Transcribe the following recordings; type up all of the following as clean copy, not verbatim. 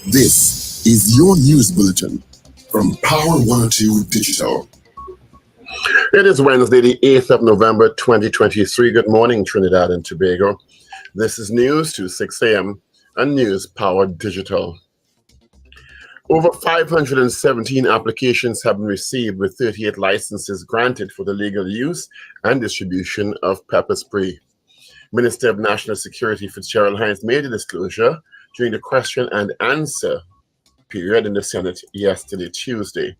This is your news bulletin from Power 102 Digital. It is Wednesday, the 8th of November, 2023. Good morning, Trinidad and Tobago. This is News to 6 a.m. and News Power Digital. Over 517 applications have been received, with 38 licenses granted for the legal use and distribution of pepper spray. Minister of National Security Fitzgerald Hines made the disclosure during the question and answer period in the Senate yesterday, Tuesday.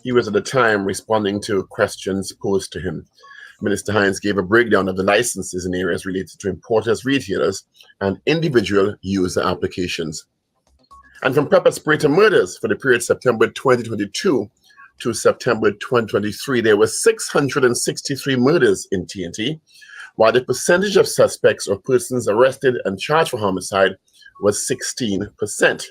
He was at the time responding to questions posed to him. Minister Hines gave a breakdown of the licenses in areas related to importers, retailers, and individual user applications. And from pepper spray to murders, for the period September 2022 to September 2023, there were 663 murders in TNT, while the percentage of suspects or persons arrested and charged for homicide was 16%.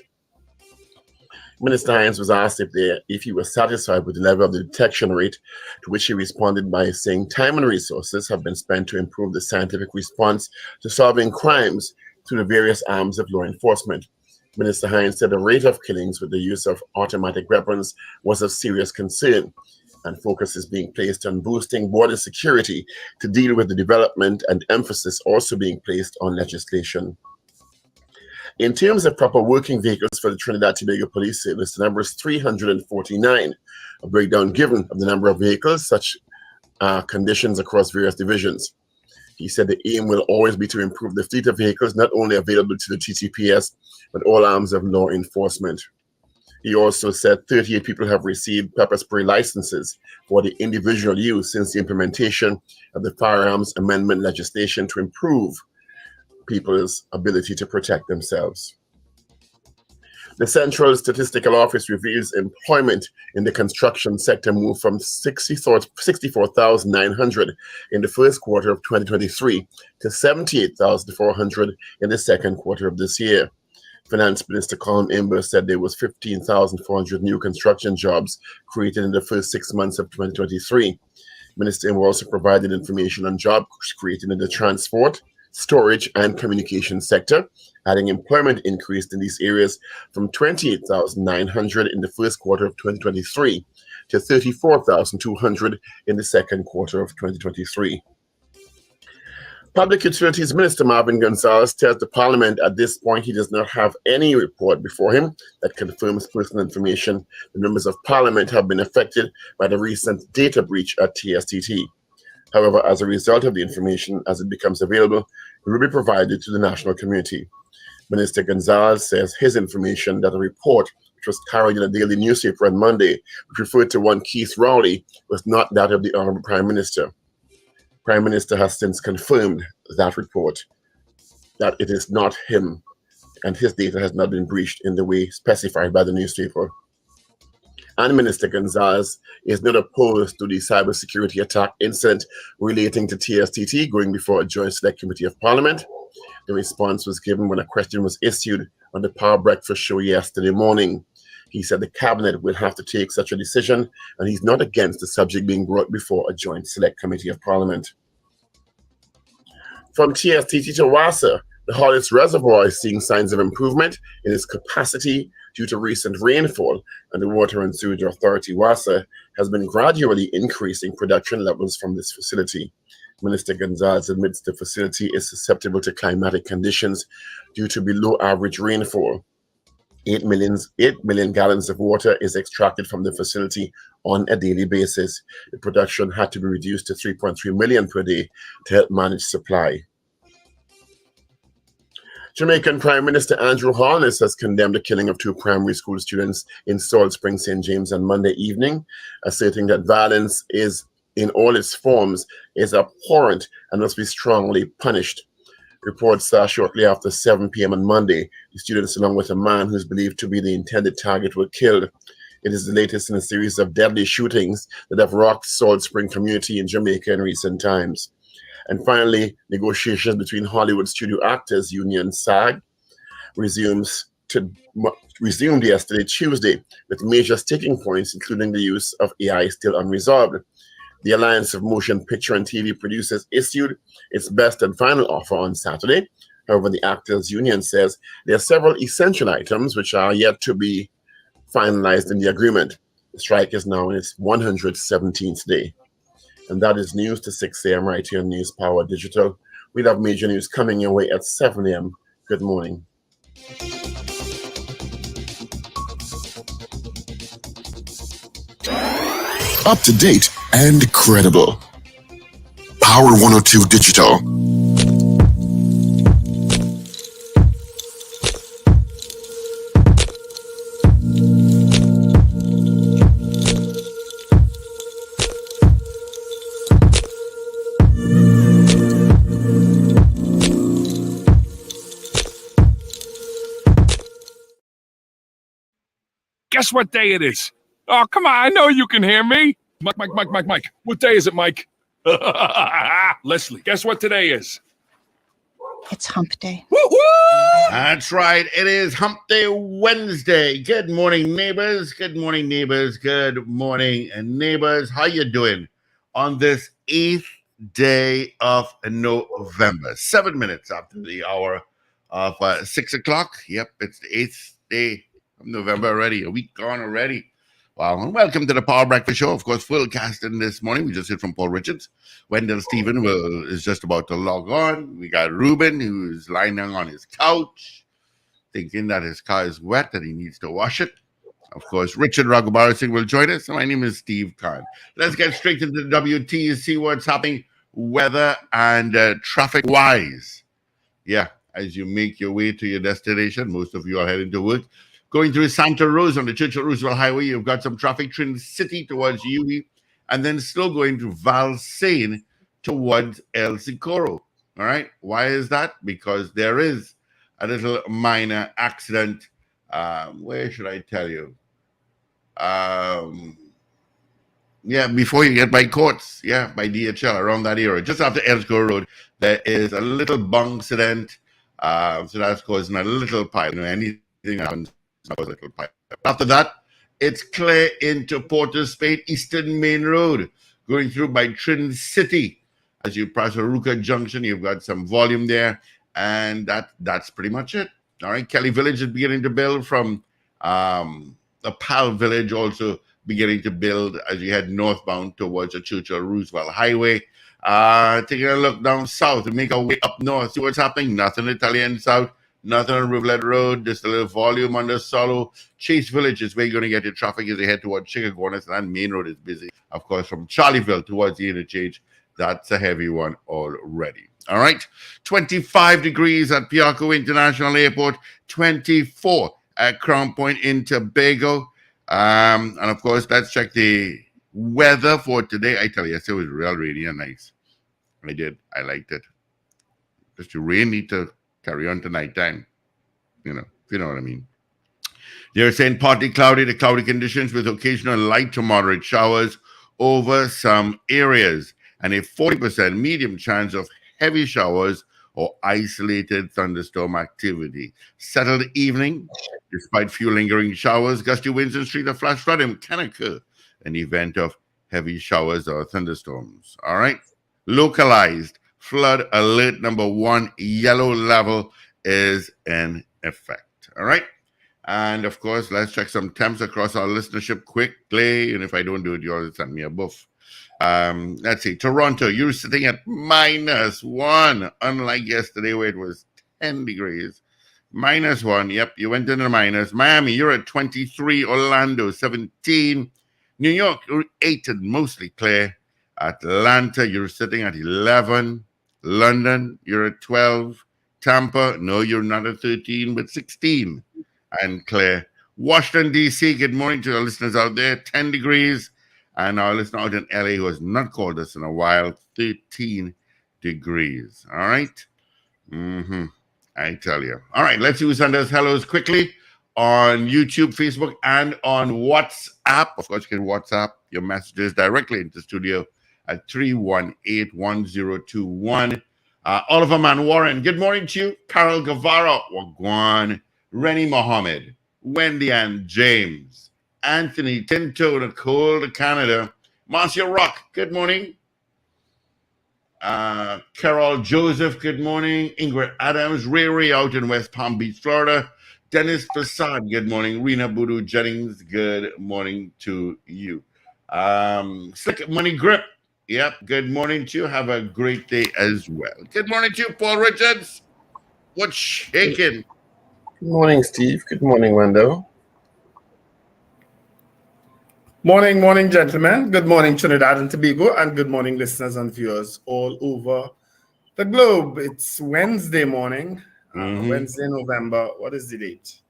Minister Hines was asked if he was satisfied with the level of the detection rate, to which he responded by saying time and resources have been spent to improve the scientific response to solving crimes through the various arms of law enforcement. Minister Hines said the rate of killings with the use of automatic weapons was of serious concern, and focus is being placed on boosting border security to deal with the development, and emphasis also being placed on legislation. In terms of proper working vehicles for the Trinidad Tobago Police Service, the number is 349, a breakdown given of the number of vehicles, such conditions across various divisions. He said the aim will always be to improve the fleet of vehicles not only available to the TTPS, but all arms of law enforcement. He also said 38 people have received pepper spray licenses for the individual use since the implementation of the firearms amendment legislation to improve people's ability to protect themselves. The Central Statistical Office reveals employment in the construction sector moved from 64,900 in the first quarter of 2023 to 78,400 in the second quarter of this year. Finance Minister Colin Imber said there was 15,400 new construction jobs created in the first 6 months of 2023. Minister Imber also provided information on jobs created in the transport, storage, and communication sector, adding employment increased in these areas from 28,900 in the first quarter of 2023 to 34,200 in the second quarter of 2023. Public Utilities Minister Marvin Gonzalez tells the Parliament at this point he does not have any report before him that confirms personal information. The members of Parliament have been affected by the recent data breach at TSTT. However, as a result of the information as it becomes available, it will be provided to the national community. Minister Gonzalez says his information that a report, which was carried in a daily newspaper on Monday, which referred to one Keith Rowley, was not that of the Honorable Prime Minister. Prime Minister has since confirmed that report, that it is not him, and his data has not been breached in the way specified by the newspaper. And Minister Gonzalez is not opposed to the cybersecurity attack incident relating to TSTT going before a joint select committee of Parliament. The response was given when a question was issued on the Power Breakfast show yesterday morning. He said the cabinet will have to take such a decision, and he's not against the subject being brought before a joint select committee of Parliament. From TSTT to Wassa, the Hollis Reservoir is seeing signs of improvement in its capacity due to recent rainfall, and the Water and Sewage Authority, Wassa, has been gradually increasing production levels from this facility. Minister Gonzalez admits the facility is susceptible to climatic conditions due to below average rainfall. 8 million gallons of water is extracted from the facility on a daily basis. The production had to be reduced to 3.3 million per day to help manage supply. Jamaican Prime Minister Andrew Holness has condemned the killing of 2 primary school students in Salt Spring, St. James on Monday evening, asserting that violence is, in all its forms, is abhorrent and must be strongly punished. Reports shortly after 7 p.m. on Monday, the students, along with a man who is believed to be the intended target, were killed. It is the latest in a series of deadly shootings that have rocked Salt Spring community in Jamaica in recent times. And finally, negotiations between Hollywood Studio Actors Union SAG resumed yesterday, Tuesday, with major sticking points, including the use of AI, still unresolved. The Alliance of Motion Picture and TV Producers issued its best and final offer on Saturday, However, the Actors Union says there are several essential items which are yet to be finalized in the agreement. The strike is now in its 117th day. And that is news to 6 a.m. right here on News Power Digital. We'll have major news coming your way at 7 a.m. Good morning. Up to date and credible. Power 102 Digital. Guess what day it is? Oh, come on. I know you can hear me. Mike. What day is it, Mike? Leslie, guess what today is? It's hump day. Woo-hoo! That's right. It is Hump Day Wednesday. Good morning, neighbors. Good morning, neighbors. Good morning, neighbors. How you doing on this 8th day of November? 7 minutes after the hour of 6 o'clock. Yep, it's the 8th day of November already. A week gone already. Wow, and welcome to the Power Breakfast Show. Of course, full casting this morning. We just heard from Paul Richards. Wendell Stephen is just about to log on. We got Ruben, who's lying down on his couch, thinking that his car is wet, that he needs to wash it. Of course, Richard Raghubar Singh will join us. My name is Steve Khan. Let's get straight into the WT and see what's happening weather and traffic-wise. Yeah, as you make your way to your destination, most of you are heading to work. Going through Santa Rosa on the Churchill Roosevelt Highway, you've got some traffic. Trinity City towards UE, and then still going to Valsain towards El Socorro. All right. Why is that? Because there is a little minor accident. Where should I tell you? Before you get by Courts, by DHL, around that area. Just after El Socorro Road, there is a little bunk accident. So that's causing a little pile. Anything happens. After that, it's clear into Port of Spain, Eastern Main Road, going through by Trin City. As you pass Aruca Junction, you've got some volume there, and that's pretty much it. All right, Kelly Village is beginning to build from the Pal Village, also beginning to build as you head northbound towards the Churchill Roosevelt Highway. Taking a look down south and make our way up north. See what's happening? Nothing Italian south. Nothing on Rivulet Road, just a little volume on the Solo. Chase Village is where you're going to get your traffic as you head towards Chicagones, and Main Road is busy. Of course, from Charlieville towards the interchange, that's a heavy one already. All right, 25 degrees at Piarco International Airport, 24 at Crown Point in Tobago. And of course, let's check the weather for today. I tell you, it was real rainy and nice. I did. I liked it. Just the rain need to carry on to nighttime, if you know what I mean. They're saying partly cloudy to cloudy conditions with occasional light to moderate showers over some areas and a 40% medium chance of heavy showers or isolated thunderstorm activity. Settled evening, despite few lingering showers, gusty winds and street of flash flooding can occur in the event of heavy showers or thunderstorms. All right, localized flood alert number 1, yellow level, is in effect. All right. And of course, let's check some temps across our listenership quickly. And if I don't do it, you always send me a buff. Let's see. Toronto, you're sitting at -1, unlike yesterday where it was 10 degrees. -1. Yep, you went into the minus. Miami, you're at 23. Orlando, 17. New York, you're 8 and mostly clear. Atlanta, you're sitting at 11. London, you're at 12. Tampa, no, you're not at 13, but 16 and clear. Washington, D.C., good morning to our listeners out there, 10 degrees. And our listener out in L.A. who has not called us in a while, 13 degrees. All right? I tell you. All right, let's use Sanders Hellos quickly on YouTube, Facebook, and on WhatsApp. Of course, you can WhatsApp your messages directly into studio at 318-1021. Oliver Man Warren, good morning to you. Carol Guevara, Wagwan, Rennie Mohammed, Wendy and James, Anthony Tinto, Nicole to Canada, Marcia Rock, good morning. Carol Joseph, good morning. Ingrid Adams, Ray out in West Palm Beach, Florida. Dennis Prasad, good morning. Rena Budu Jennings, good morning to you. Slick Money Grip, yep, good morning to you. Have a great day as well. Good morning to you, Paul Richards. What's shaking? Good morning, Steve. Good morning, Wendell. Morning, gentlemen. Good morning, Trinidad and Tobago, and good morning, listeners and viewers all over the globe. It's Wednesday morning, Wednesday, November. What is the date?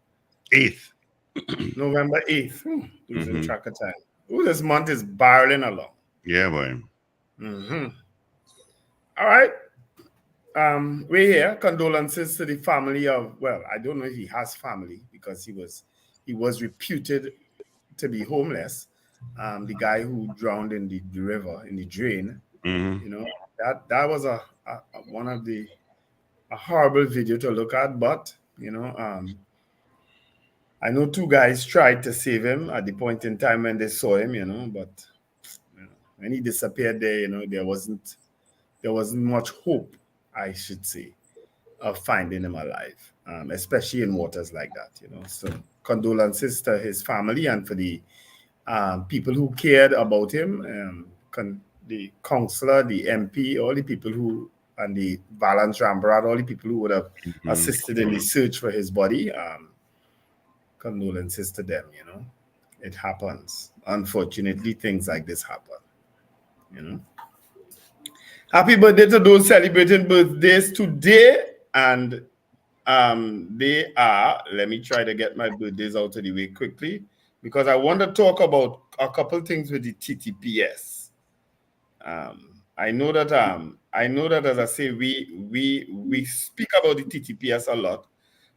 8th. November 8th. Losing track of time. Ooh, this month is barreling along. Yeah, boy. All right. We're here. Condolences to the family of, well, I don't know if he has family because he was reputed to be homeless. The guy who drowned in the river, in the drain. You know, that was a horrible video to look at, but you know, I know two guys tried to save him at the point in time when they saw him, you know, but you know, when he disappeared there, you know, there wasn't much hope, I should say, of finding him alive, especially in waters like that, you know. So condolences to his family and for the people who cared about him, the councillor, the MP, all the people who, and the Valance Rambrad, all the people who would have assisted in the search for his body. Condolences to them, you know. It happens. Unfortunately, things like this happen, you know. Happy birthday to those celebrating birthdays today. And they are, let me try to get my birthdays out of the way quickly, because I want to talk about a couple things with the TTPS. I know that as I say, we speak about the TTPS a lot.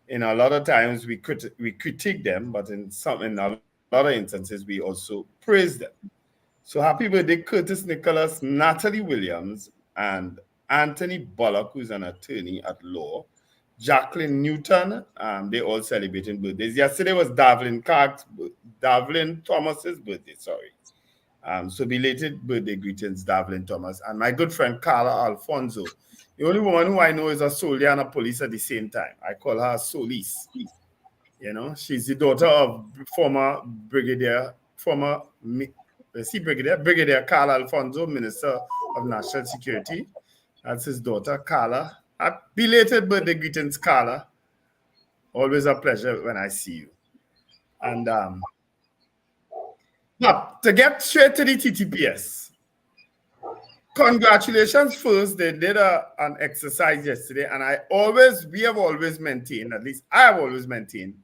In a lot of times we critique them, but in a lot of instances we also praise them. So happy birthday, Curtis Nicholas, Natalie Williams, and Anthony Bullock, who's an attorney at law. Jacqueline Newton, they all celebrating birthdays. Yesterday was Davlin Thomas's birthday, sorry. So belated birthday greetings, Davlin Thomas. And my good friend, Carla Alfonso, the only woman who I know is a soldier and a police at the same time. I call her Solis. You know, she's the daughter of Brigadier Carla Alfonso, Minister of National Security. That's his daughter, Carla. Belated birthday greetings, Carla. Always a pleasure when I see you. And but to get straight to the TTPS, congratulations first. They did an exercise yesterday, and we have always maintained, at least I have always maintained,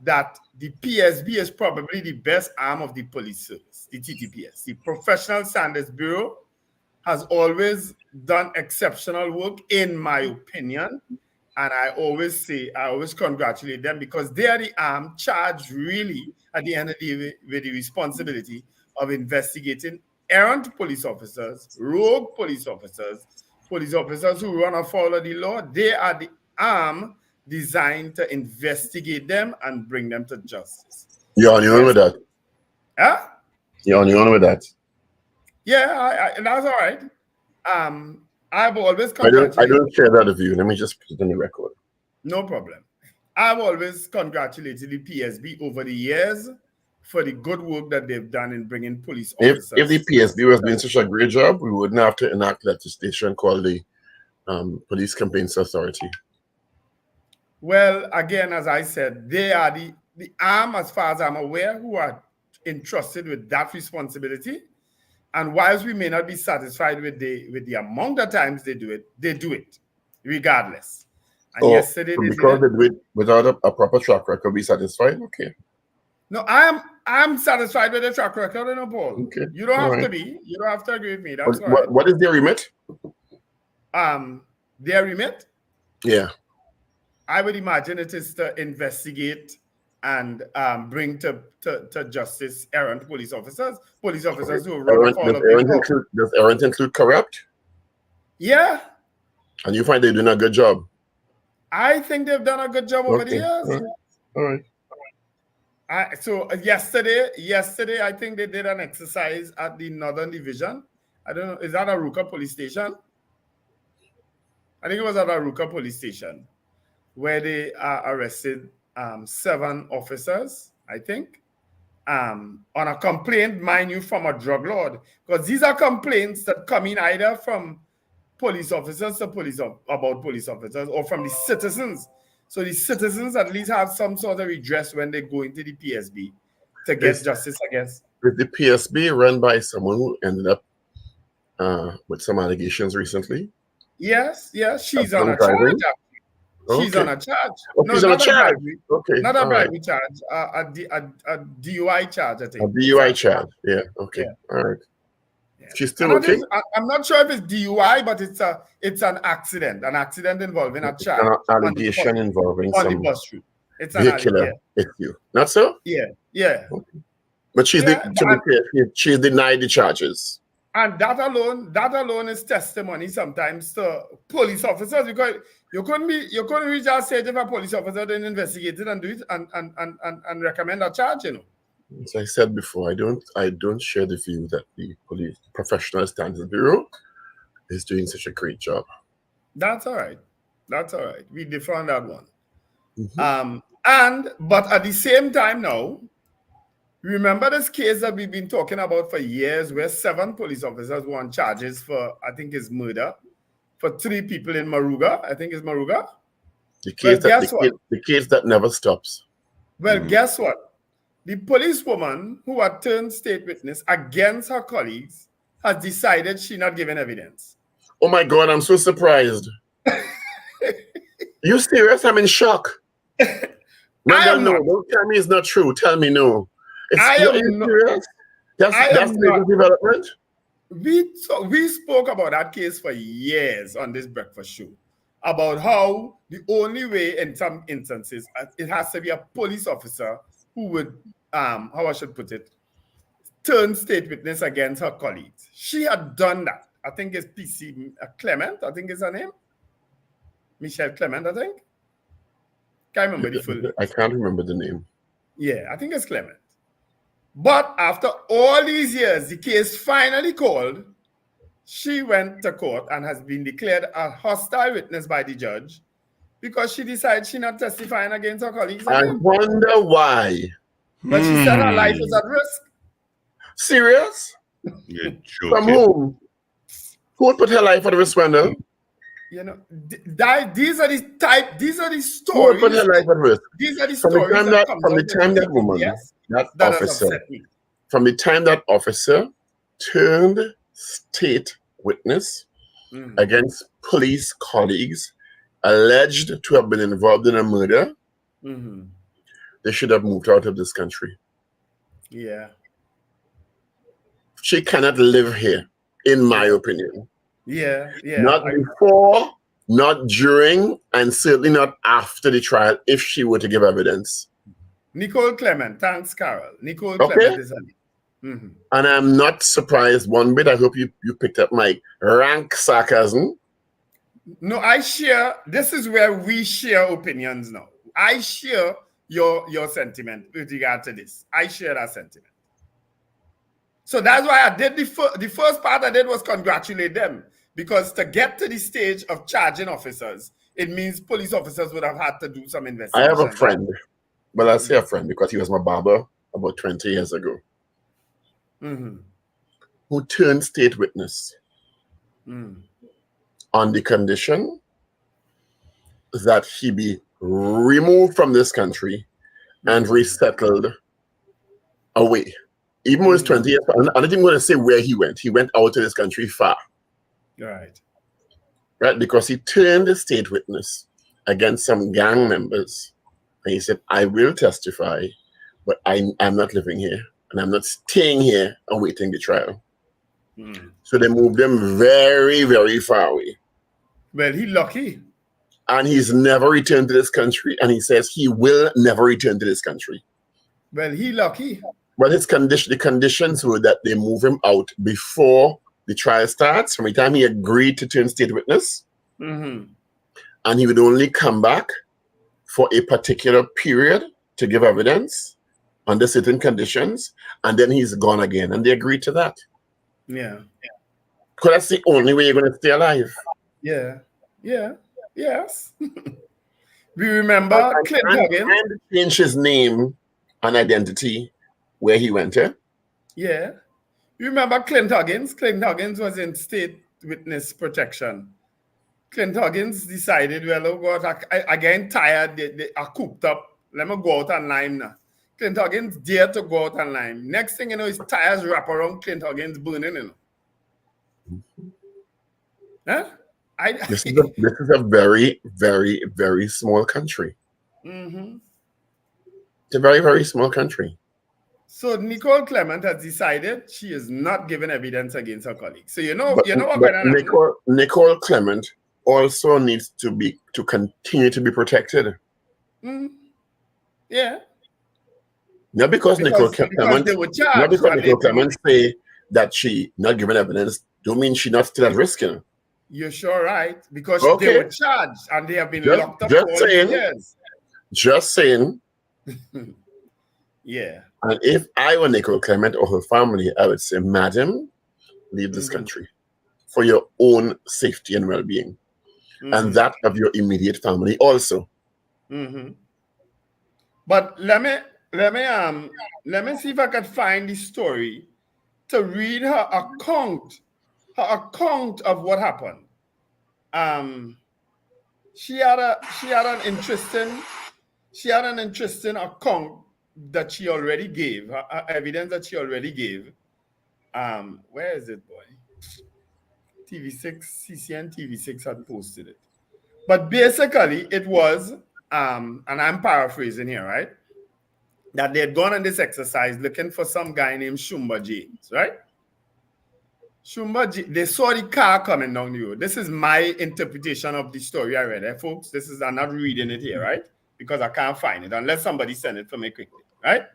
that the PSB is probably the best arm of the police service, the TTPS. The Professional Standards Bureau has always done exceptional work, in my opinion. And I always congratulate them, because they are the arm charged really at the end of the day with the responsibility of investigating errant police officers, rogue police officers who run afoul of the law. They are the arm designed to investigate them and bring them to justice. You're on your own with that. Huh? You're on your own with that. Yeah, that's all right. I've always I don't share that view. Let me just put it on the record. No problem. I've always congratulated the PSB over the years for the good work that they've done in bringing police officers. If the PSB was doing such a great job, we wouldn't have to enact legislation called the Police Complaints Authority. Well, again, as I said, they are the arm, as far as I'm aware, who are entrusted with that responsibility. And whilst we may not be satisfied with the amount of times they do it regardless. And yesterday because they do it without a proper track record, be satisfied? Okay. No, I'm satisfied with the track record, Paul. Okay. You don't have to be. You don't have to agree with me. That's all right. What is their remit? Their remit? Yeah. I would imagine it is to investigate and bring to justice errant police officers who run afoul of the law. Does errant include corrupt? Yeah. And you find they're doing a good job? I think they've done a good job over the years. All right. So yesterday, I think they did an exercise at the Northern Division. I don't know, is that Aruka police station? I think it was at Aruka police station, where they arrested 7 officers, I think, on a complaint, mind you, from a drug lord. Because these are complaints that come in either from police officers to about police officers or from the citizens. So the citizens at least have some sort of redress when they go into the PSB to get justice, I guess. Is the PSB run by someone who ended up with some allegations recently? Yes, she's on drunk a charge. driving? She's on a charge. Oh, No, she's on a not a charge. bribery. Okay. Not a all right. bribery charge. A DUI charge, I think. A DUI charge. Yeah. Okay. Yeah. All right. Yeah. She's still And okay? I'm not sure if it's DUI, but it's an accident involving a child. An allegation involving on the some bus route. It's an vehicular issue. Not so? Yeah. Okay. But she's Yeah, she's denied the charges. And that alone is testimony sometimes to police officers, because you couldn't reach that stage if a police officer didn't investigate it and do it and recommend a charge, you know. As I said before, I don't share the view that the Police Professional Standards Bureau is doing such a great job. That's all right. We defend that one. Mm-hmm. But at the same time now, remember this case that we've been talking about for years, where 7 police officers were on charges for, I think it's murder, for 3 people in Maruga. I think it's Maruga. The case what? The case that never stops. Well, guess what? The policewoman who had turned state witness against her colleagues has decided she's not giving evidence. Oh my God, I'm so surprised. You serious? I'm in shock. No, don't tell me it's not true. Tell me no. Serious? That's legal development? We spoke about that case for years on this breakfast show, about how the only way in some instances it has to be a police officer who would, how I should put it, turn state witness against her colleagues. She had done that. I think it's PC Clement, I think is her name. Michelle Clement, I think. Can't remember the full name. I can't remember the name. Yeah, I think it's Clement. But after all these years, the case finally called. She went to court and has been declared a hostile witness by the judge because she decided she's not testifying against her colleagues again. I wonder why. But she said her life is at risk. Serious? You're joking. From whom? Who would put her life at risk, Wendell? You know, these are the stories. Who would put her life at risk? These are the From stories the time that woman, that officer, from the time that officer turned state witness against police colleagues alleged to have been involved in a murder, they should have moved out of this country. Yeah. She cannot live here, in my opinion. Yeah. Not before, not during, and certainly not after the trial, if she were to give evidence. Nicole Clement, thanks, Carol. Nicole Clement is her name. And I'm not surprised one bit. I hope you picked up my rank sarcasm. No, this is where we share opinions now. I share your sentiment with regard to this. I share that sentiment. So that's why I did the first part I did was congratulate them, because to get to the stage of charging officers, it means police officers would have had to do some investigation. I have a friend, well, I say a friend because he was my barber about 20 years ago, who turned state witness on the condition that he be removed from this country and resettled away. Even when he was 20 years, I'm not even going to say where he went. He went out of this country far. Right, because he turned the state witness against some gang members. And he said, I will testify, but I'm not living here. And I'm not staying here awaiting the trial. So they moved him very, very far away. Well, he's lucky. And he's never returned to this country. And he says he will never return to this country. Well, he's lucky. Well, the conditions were that they move him out before the trial starts, from the time he agreed to turn state witness. And he would only come back for a particular period to give evidence under certain conditions, and then he's gone again. And they agreed to that. Yeah. Because that's the only way you're going to stay alive. Yeah. Yeah. Yes. We remember Clint Huggins. And changed his name and identity where he went to. Yeah. You remember Clint Huggins? Clint Huggins was in state witness protection. Clint Huggins decided, well, oh God, I getting tired. They are cooped up. Let me go out on Lime now. Clint Huggins dared to go out on Lime. Next thing you know, his tires wrap around Clint Huggins burning. You know. Huh? This is a very, very, very small country. Mm-hmm. It's a very, very small country. So Nicole Clement has decided she is not giving evidence against her colleague. So you know But what going on. Nicole Clement also needs to continue to be protected. Mm-hmm. Yeah. Not because Nicole Clement, they were charged. not because Nicole Clement say that she not giving evidence, don't mean she not still at risk. You know? You're sure right, because Okay. they were charged and they have been locked up for all years. Just saying. Yeah. And if I were Nicole Clement or her family, I would say, madam, leave this country for your own safety and well-being, and that of your immediate family also. But let me see if I can find the story to read her account of what happened. She had an interesting account that she already gave, evidence that she already gave. Where is it, boy? TV6, CCN TV6 had posted it. But basically, it was, and I'm paraphrasing here, right? That they had gone on this exercise looking for some guy named Shumba James, right? They saw the car coming down the road. This is my interpretation of the story I read, folks. I'm not reading it here, right? Because I can't find it unless somebody send it for me quickly, right?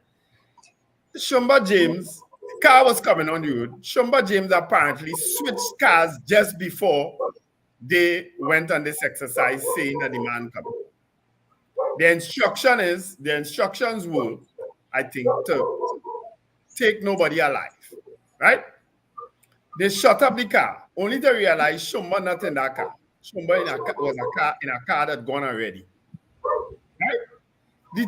Shumba James, the car was coming on the road. Shumba James apparently switched cars just before they went on this exercise saying that the man coming. The instructions were, I think, to take nobody alive, right? They shut up the car, only to realize Shumba not in that car. Shumba was in a car that gone already. Right? The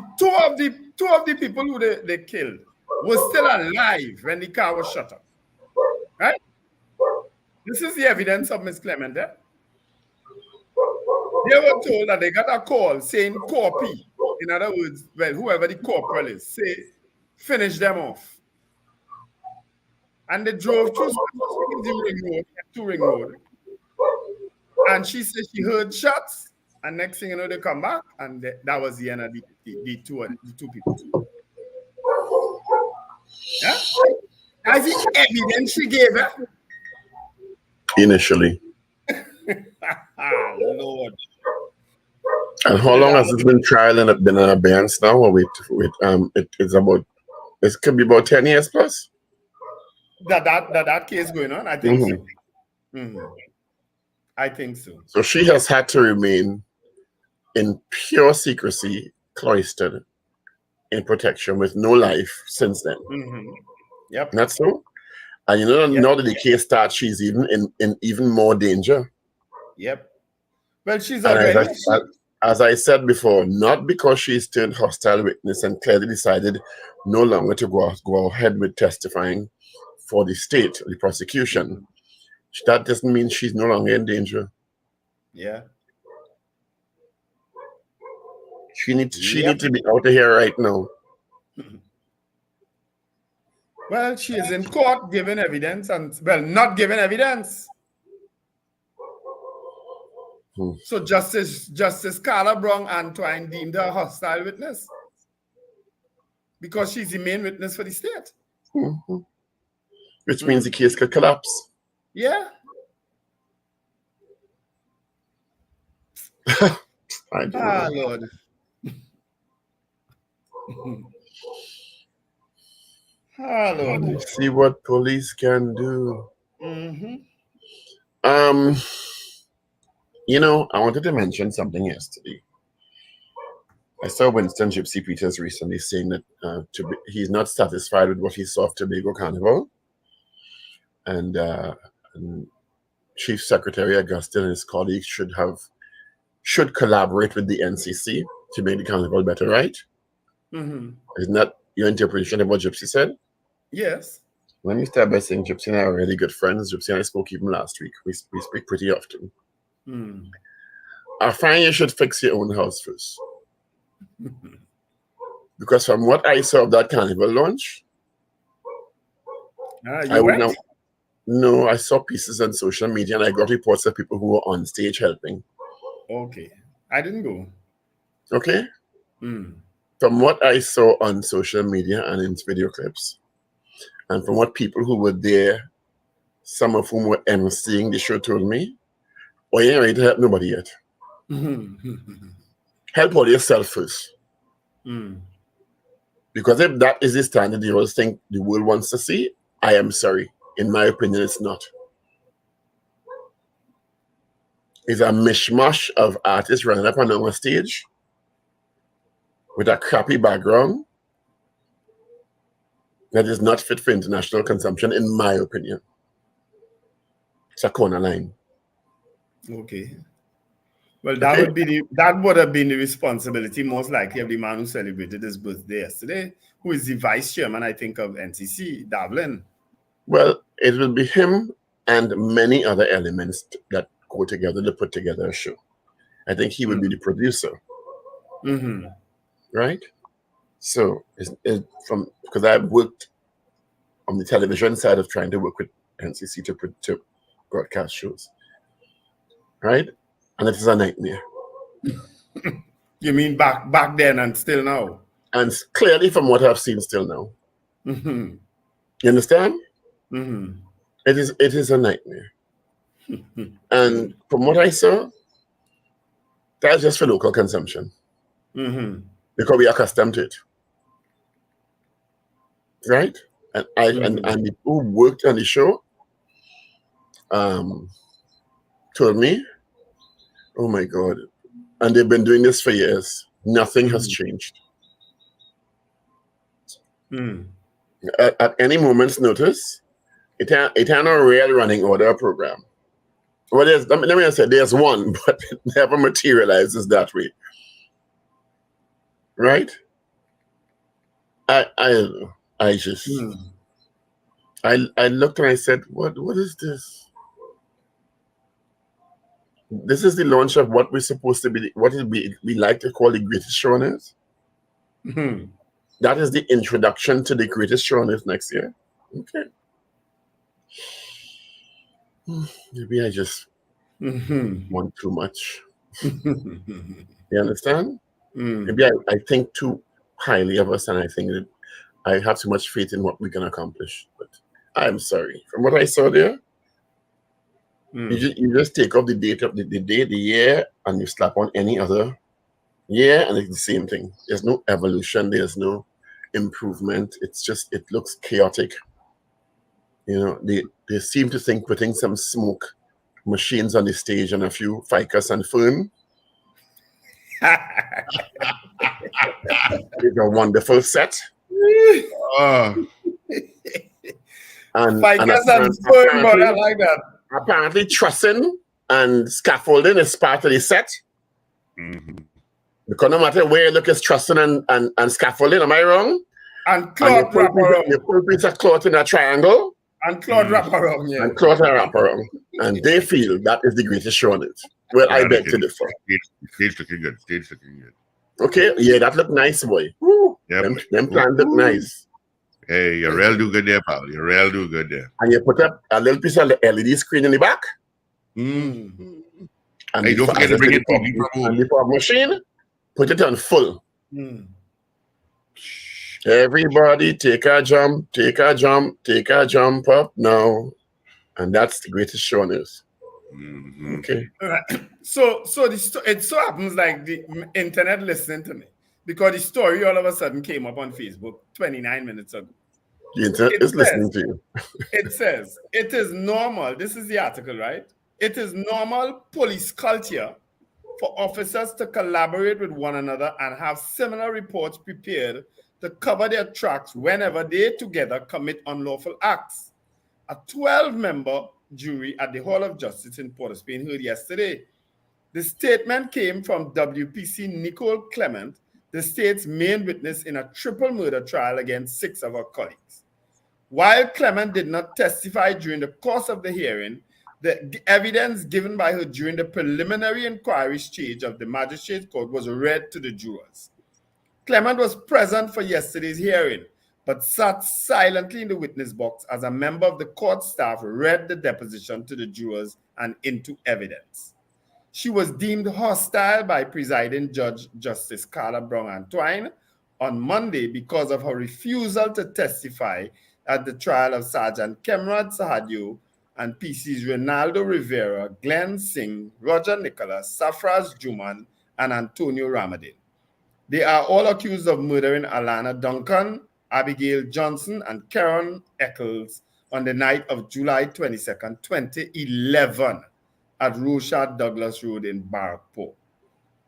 two of the people who they killed were still alive when the car was shut up. Right? This is the evidence of Miss Clement. Eh? They were told that they got a call saying Corpy. In other words, well, whoever the corporal is, say, finish them off. And they drove through the ring road. And she said she heard shots. And next thing you know, they come back. And that was the end of the two people. Yeah? That's the evidence she gave her. Initially. Lord. And how long has it been trial and been in abeyance now? Or it could be about 10 years plus. That case going on? I think so. I think so. So she has had to remain in pure secrecy, cloistered in protection with no life since then. Yep. Not so? And now that the case starts, she's in even more danger. Yep. Well, she's already. As I said before, not because she's turned hostile witness and clearly decided no longer to go ahead with testifying for the state, the prosecution. That doesn't mean she's no longer in danger. Yeah. She needs to be out of here right now. Well, she is in court giving evidence and, well, not giving evidence. So Justice Carla Brown Antoine deemed her a hostile witness because she's the main witness for the state. Which means the case could collapse. Yeah. I don't know. Lord. Lord. Let's see what police can do. I wanted to mention something yesterday. I saw Winston Gypsy Peters recently saying that he's not satisfied with what he saw of Tobago Carnival. And Chief Secretary Augustine and his colleagues should collaborate with the NCC to make the carnival better, right? Mm-hmm. Isn't that your interpretation of what Gypsy said? Yes. Let me start by saying Gypsy and I are really good friends. Gypsy and I spoke even last week. We speak pretty often. Mm. I find you should fix your own house first. Because from what I saw of that carnival launch, You went? No, I saw pieces on social media and I got reports of people who were on stage helping. Okay. I didn't go. Okay? Mm. From what I saw on social media and in video clips, and from what people who were there, some of whom were emceeing the show told me, oh, you ain't ready to help nobody yet. Help all yourself first. Mm. Because if that is the standard you all think the world wants to see, I am sorry. In my opinion, it's not. It's a mishmash of artists running up and down a stage with a crappy background that is not fit for international consumption, in my opinion. It's a corner line. Okay. Well, that would have been the responsibility, most likely, of the man who celebrated his birthday yesterday, who is the vice chairman, I think, of NCC, Davlin. Well, it will be him and many other elements that go together to put together a show. I think he will be the producer. Mm-hmm. Right? So, because I've worked on the television side of trying to work with NCC to broadcast shows. Right? And it is a nightmare. You mean back then and still now? And clearly from what I've seen still now. Mm-hmm. You understand? Mm-hmm. It is a nightmare. And from what I saw, that's just for local consumption. Mm-hmm. Because we are accustomed to it. Right? And and the people who worked on the show told me, oh my God. And they've been doing this for years. Nothing has changed. Mm. At any moment's notice, it ain't a real running order program. Well, let me say there's one, but it never materializes that way. Right? I just I looked and I said, what is this? This is the launch of what we're supposed to be, what we like to call the greatest show on earth. Mm-hmm. That is the introduction to the greatest show on earth next year. Okay. Maybe I just want too much. You understand? Maybe I think too highly of us, and I think that I have too much faith in what we can accomplish. But I'm sorry. From what I saw there, you just take off the date of the day, the year, and you slap on any other year, and it's the same thing. There's no evolution. There's no improvement. It's just, it looks chaotic. You know, they seem to think putting some smoke machines on the stage and a few ficus and fern is a wonderful set. And ficus and fern, but I like that. Apparently, trussing and scaffolding is part of the set. Because no matter where you look, it's trussing and scaffolding. Am I wrong? And cloth wraparound. You put a piece of cloth in a triangle. And cloth wraparound, yeah. And cloth wraparound. And they feel that is the greatest show on it. Well, I beg to differ. Stage looking good. Stage looking good. Okay, yeah, that look nice, boy. Woo. Yep. Them plans look nice. Hey, you're real do good there, pal. You're real do good there. And you put up a little piece of LED screen in the back. And And don't forget to bring it to me. And the fog machine, put it on full. Everybody take a jump, take a jump, take a jump up now. And that's the greatest show on earth. Okay. So it so happens like the internet listening to me, because the story all of a sudden came up on Facebook 29 minutes ago. The internet is listening to you. It says, it is normal, this is the article, right? It is normal police culture for officers to collaborate with one another and have similar reports prepared to cover their tracks whenever they together commit unlawful acts. A 12-member jury at the Hall of Justice in Port of Spain heard yesterday. The statement came from WPC Nicole Clement, the state's main witness in a triple murder trial against 6 of her colleagues. While Clement did not testify during the course of the hearing, the evidence given by her during the preliminary inquiry stage of the magistrate court was read to the jurors. Clement was present for yesterday's hearing, but sat silently in the witness box as a member of the court staff read the deposition to the jurors and into evidence. She was deemed hostile by presiding Judge Justice Carla Brown-Antoine on Monday because of her refusal to testify at the trial of Sergeant Kemrad Sahadio and PC's Ronaldo Rivera, Glenn Singh, Roger Nicholas, Safraz Juman, and Antonio Ramadin. They are all accused of murdering Alana Duncan, Abigail Johnson, and Karen Eccles on the night of July 22nd, 2011 at Rochard Douglas Road in Barrackport.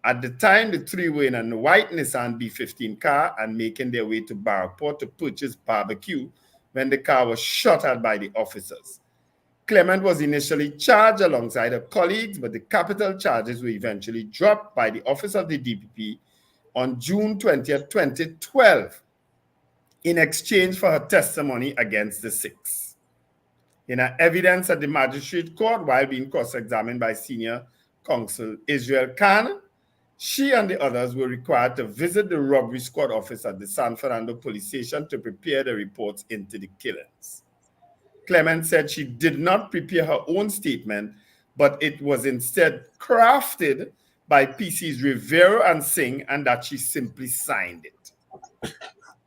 At the time, the three were in a white Nissan B15 car and making their way to Barrackport to purchase barbecue when the car was shot at by the officers. Clement was initially charged alongside her colleagues, but the capital charges were eventually dropped by the Office of the DPP on June 20th, 2012, in exchange for her testimony against the 6. In her evidence at the magistrate court while being cross-examined by senior counsel Israel Khan, she and the others were required to visit the robbery squad office at the San Fernando police station to prepare the reports into the killings. Clement said she did not prepare her own statement, but it was instead crafted by PC's Rivera and Singh, and that she simply signed it.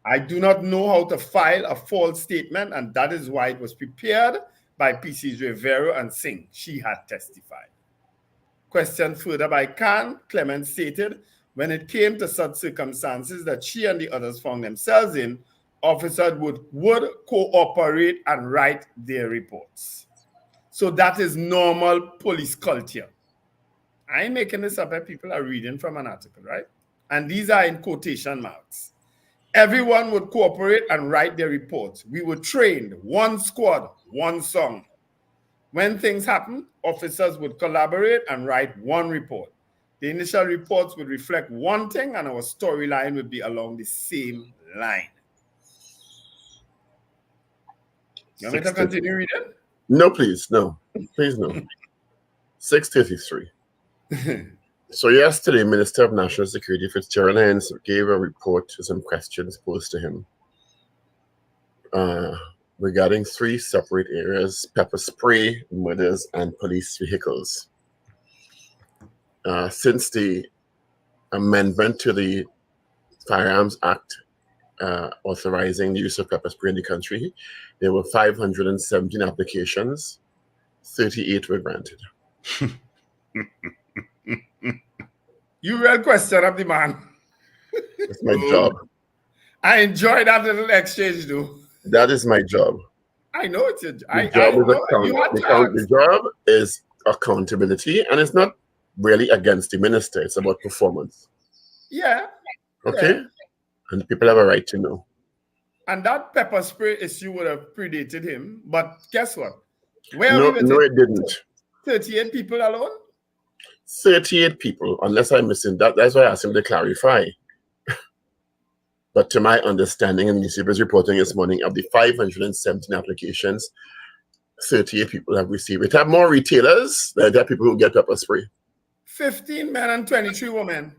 I do not know how to file a false statement, and that is why it was prepared by PC's Rivera and Singh. She had testified. Questioned further by Khan, Clement stated, when it came to such circumstances that she and the others found themselves in, officers would cooperate and write their reports. So that is normal police culture. I ain't making this up, people are reading from an article, right? And these are in quotation marks. Everyone would cooperate and write their reports. We were trained, one squad, one song. When things happen, officers would collaborate and write one report. The initial reports would reflect one thing and our storyline would be along the same line. You want me to continue reading? No, please, no. Please, no. 6:33. So yesterday, Minister of National Security Fitzgerald Hines gave a report to some questions posed to him regarding 3 separate areas: pepper spray, murders, and police vehicles. Since the amendment to the Firearms Act authorizing the use of pepper spray in the country, there were 517 applications, 38 were granted. You real question of the man. That's my job. I enjoyed that little exchange, though. That is my job. I know it's your job. The job is accountability, and it's not really against the minister. It's about performance. Yeah. Okay? Yeah. And people have a right to know. And that pepper spray issue would have predated him. But guess what? No, it didn't. 38 people alone? 38 people, unless I'm missing that. That's why I asked him to clarify. But to my understanding, and newspapers reporting this morning, of the 517 applications, 38 people have received it. Have more retailers than there are people who get pepper spray. 15 men and 23 women.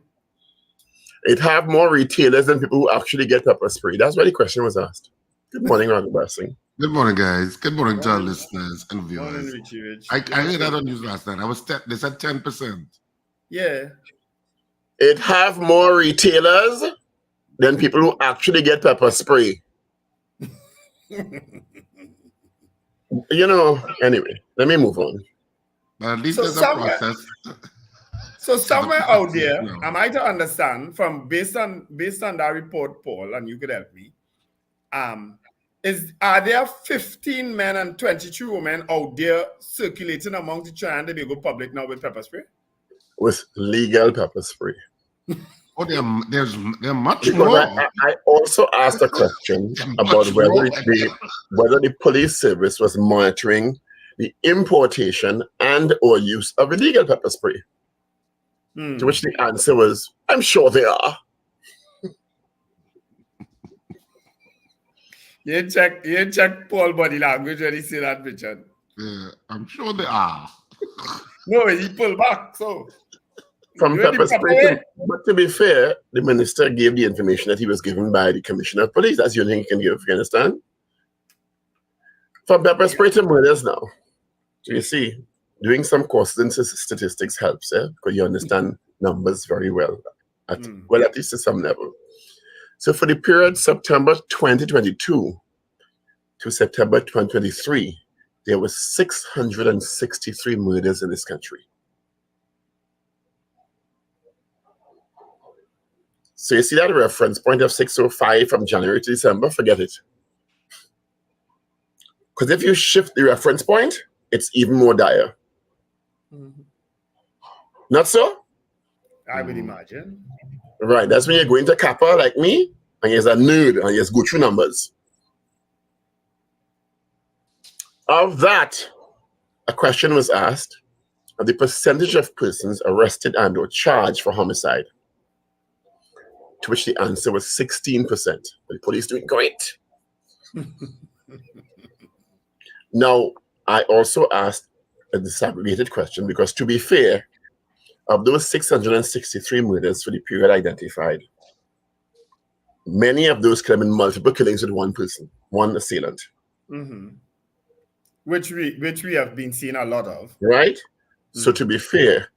It have more retailers than people who actually get pepper spray. That's why the question was asked. Good morning, Ron Bassing. Good morning, guys. Good morning to our listeners and viewers. Morning, Richie. I heard that on news last night. They said 10%. Yeah. It have more retailers than people who actually get pepper spray. Anyway, let me move on. But at least there's a process. So somewhere out there, am I to understand from based on that report, Paul, and you could help me, are there 15 men and 22 women out there circulating among the Trinidad and Tobago public now with pepper spray? With legal pepper spray. Oh, there are much because more. I also asked a question about whether the police service was monitoring the importation and or use of illegal pepper spray? To which the answer was, I'm sure they are. You check Paul body language when he say that, Richard. Yeah, I'm sure they are. No, he pulled back. So From do it the pepper proper spray, way. but to be fair, the minister gave the information that he was given by the commissioner of police. That's the only thing he can give, you understand? From pepper spray to murders now. So you see, doing some courses in statistics helps, because you understand numbers very well, at least to some level. So for the period September 2022 to September 2023, there was 663 murders in this country. So you see that reference point of 605 from January to December, forget it. Because if you shift the reference point, it's even more dire. Not so? I would imagine. Right, that's when you're going to Kappa like me, and you're a nerd, and you just go through numbers. Of that, a question was asked of the percentage of persons arrested and or charged for homicide, to which the answer was 16%. The police doing great. Now, I also asked a disaggregated question because, to be fair, of those 663 murders for the period identified, many of those could have been multiple killings with one person, one assailant. Which we have been seeing a lot of. Right? So to be fair,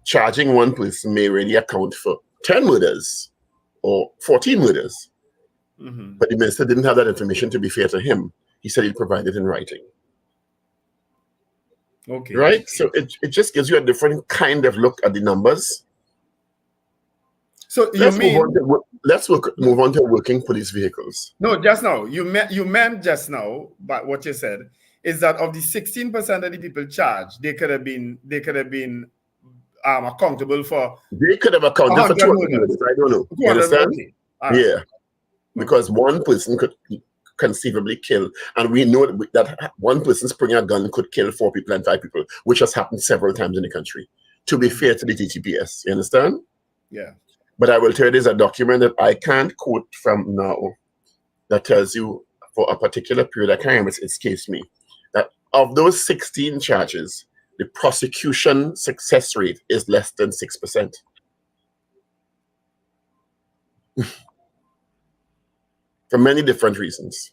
charging one person may really account for 10 murders or 14 murders. But the minister didn't have that information, to be fair to him. He said he'd provide it in writing. Okay. Right? So it just gives you a different kind of look at the numbers. So let's move on to working police vehicles. No, just now. You meant just now, but what you said is that of the 16% of the people charged, they could have been accountable for. They could have accounted for 200 murders. I don't know. You understand? Yeah. Because one person could conceivably kill, and we know that one person bringing a gun could kill 4 people and 5 people, which has happened several times in the country. To be fair to the TTPS, you understand? Yeah. But I will tell you, there's a document that I can't quote from now that tells you for a particular period, I can't remember, it's escapes me, that of those 16 charges, the prosecution success rate is less than 6%. For many different reasons.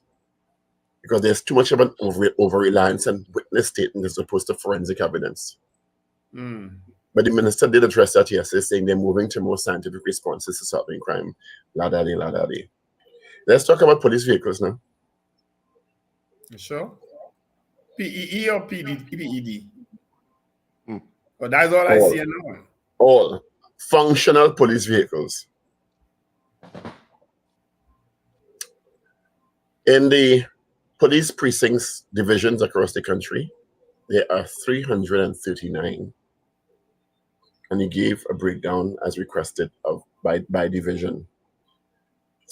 Because there's too much of an over-reliance on witness statement as opposed to forensic evidence. But the minister did address that yesterday, saying they're moving to more scientific responses to solving crime. La-da-dee, la-da-dee. Let's talk about police vehicles now. You sure? PEE or PED? Well, that's all I see now. All functional police vehicles. In the police precincts divisions across the country, there are 339. And he gave a breakdown as requested by division.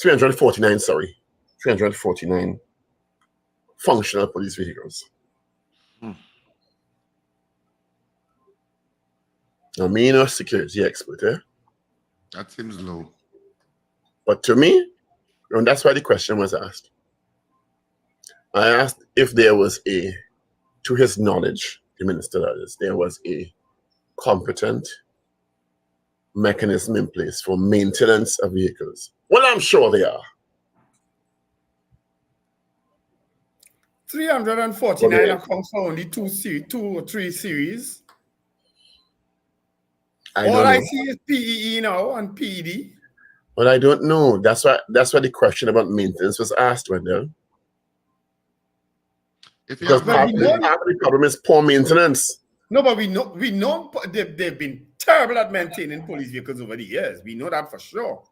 349, sorry. 349 functional police vehicles. Now, me no security expert, That seems low. But to me, and that's why the question was asked. I asked if there was to his knowledge, the minister that is, there was a competent mechanism in place for maintenance of vehicles. Well, I'm sure they are. 349 accounts for only 2 or 3 series. All I see is PEE now and PED. Well, I don't know. That's why the question about maintenance was asked, Wendell. Because part of the problem is poor maintenance. No, but we know they've been terrible at maintaining police vehicles over the years. We know that for sure.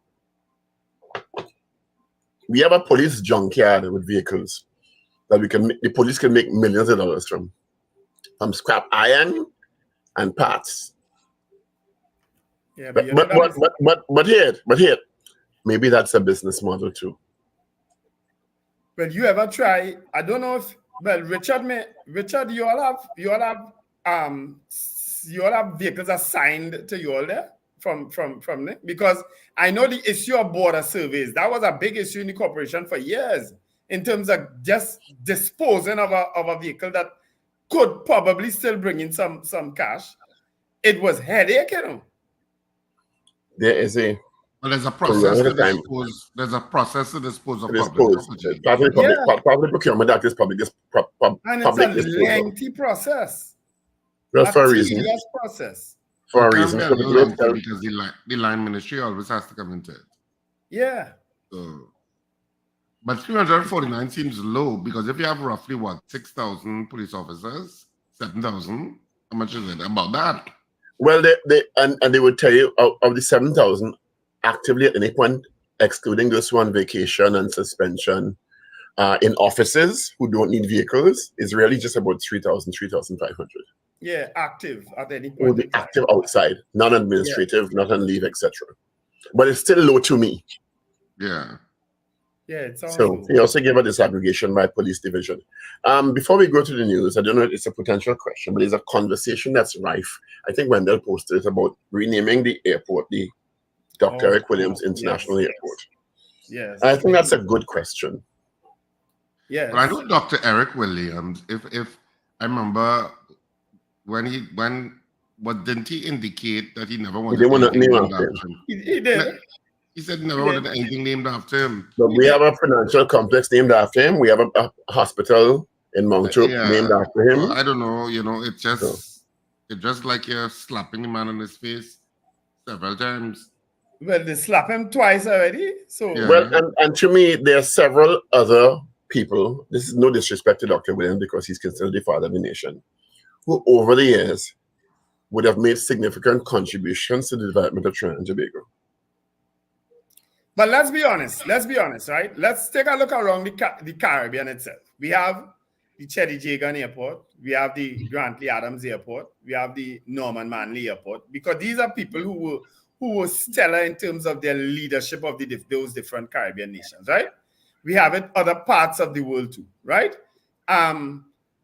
We have a police junkyard with vehicles that the police can make millions of dollars from scrap iron and parts. Yeah, but here, maybe that's a business model too. Well, you ever try? I don't know if Well, Richard, you all have vehicles assigned to you all there from there? Because I know the issue of border surveys, that was a big issue in the corporation for years in terms of just disposing of a vehicle that could probably still bring in some cash. It was headache, you know. There is a Well, there's a process to time dispose. There's a process to dispose of it is public posed. property. Public procurement act is public. And it's Public a disposal. lengthy process. Well, for a reason. tedious process. For a It reason. can be a little lengthy because the line ministry always has to come into it. Yeah. So, but 349 seems low because if you have roughly what 6,000 police officers, 7,000, how much is it? About that. Well, they would tell you of the 7,000 actively at any point, excluding those who are on vacation and suspension, in offices who don't need vehicles, is really just about 3,000, 3,500. Yeah, active at any point. Will be active outside, not administrative, not on leave, etc. But it's still low to me. Yeah. Yeah, it's So he also gave a disaggregation by police division. Before we go to the news, I don't know if it's a potential question, but there's a conversation that's rife. I think Wendell posted it about renaming the airport, the Dr. Eric Williams International Airport. Yes. I think that's a good question. Yes. But I know Dr. Eric Williams, if I remember but didn't he indicate that he never wanted anything named after him? He did. He said he never wanted anything named after him. But we have a financial complex named after him. We have a hospital in Mount Hope named after him. Well, I don't know, it's just like you're slapping the man on his face several times. Well, they slap him twice already. So Well, and to me, there are several other people. This is no disrespect to Dr. Williams because he's considered the father of the nation, who over the years would have made significant contributions to the development of Trinidad and Tobago. But let's be honest, right? Let's take a look around the Caribbean itself. We have the Cheddi Jagan Airport, we have the Grantley Adams Airport, we have the Norman Manley Airport, because these are people who were stellar in terms of their leadership of those different Caribbean nations, right? We have it other parts of the world too, right?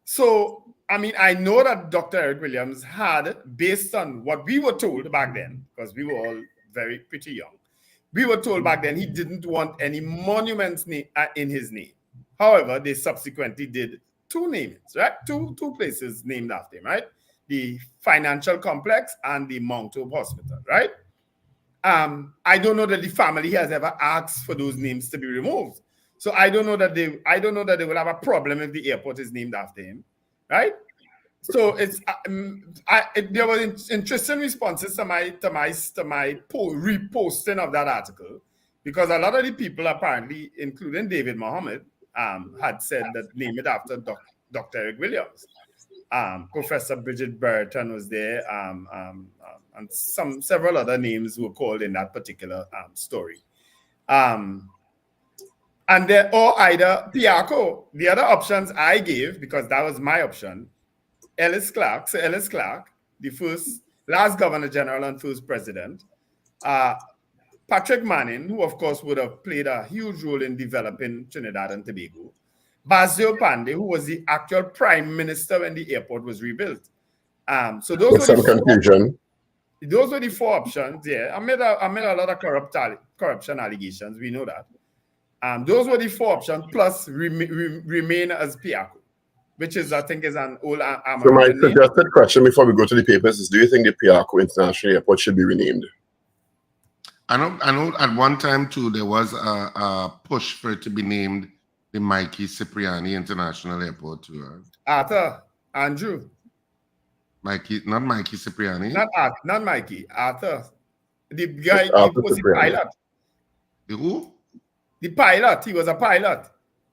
So, I mean, I know that Dr. Eric Williams had, based on what we were told back then, because we were all pretty young, we were told back then he didn't want any monuments in his name. However, they subsequently did two namings, right? Two places named after him, right? The financial complex and the Mount Hope Hospital, right? I don't know that the family has ever asked for those names to be removed. So I don't know that they will have a problem if the airport is named after him, right? So it's there were interesting responses to my reposting of that article, because a lot of the people apparently, including David Mohammed, had said that name it after Dr. Eric Williams. Professor Bridget Burton was there, and several other names were called in that particular story. And they're all either Piaco. The other options I gave, because that was my option, Sir Ellis Clark, the last Governor General and first President, Patrick Manning, who of course would have played a huge role in developing Trinidad and Tobago, Basil Pandey, who was the actual Prime Minister when the airport was rebuilt. So those were some confusion. Those were the four options. Yeah, I made a lot of corruption allegations. We know that. Those were the four options, plus remain as Piaco, which is, I think, is an old American So my name. suggested question before we go to the papers is, do you think the Piaco International Airport should be renamed? I know at one time too, there was a push for it to be named the Mikey Cipriani International Airport too. Arthur, Andrew. Not Mikey Cipriani. Not Mikey, Arthur. The guy who was the pilot. The who? The pilot. He was a pilot.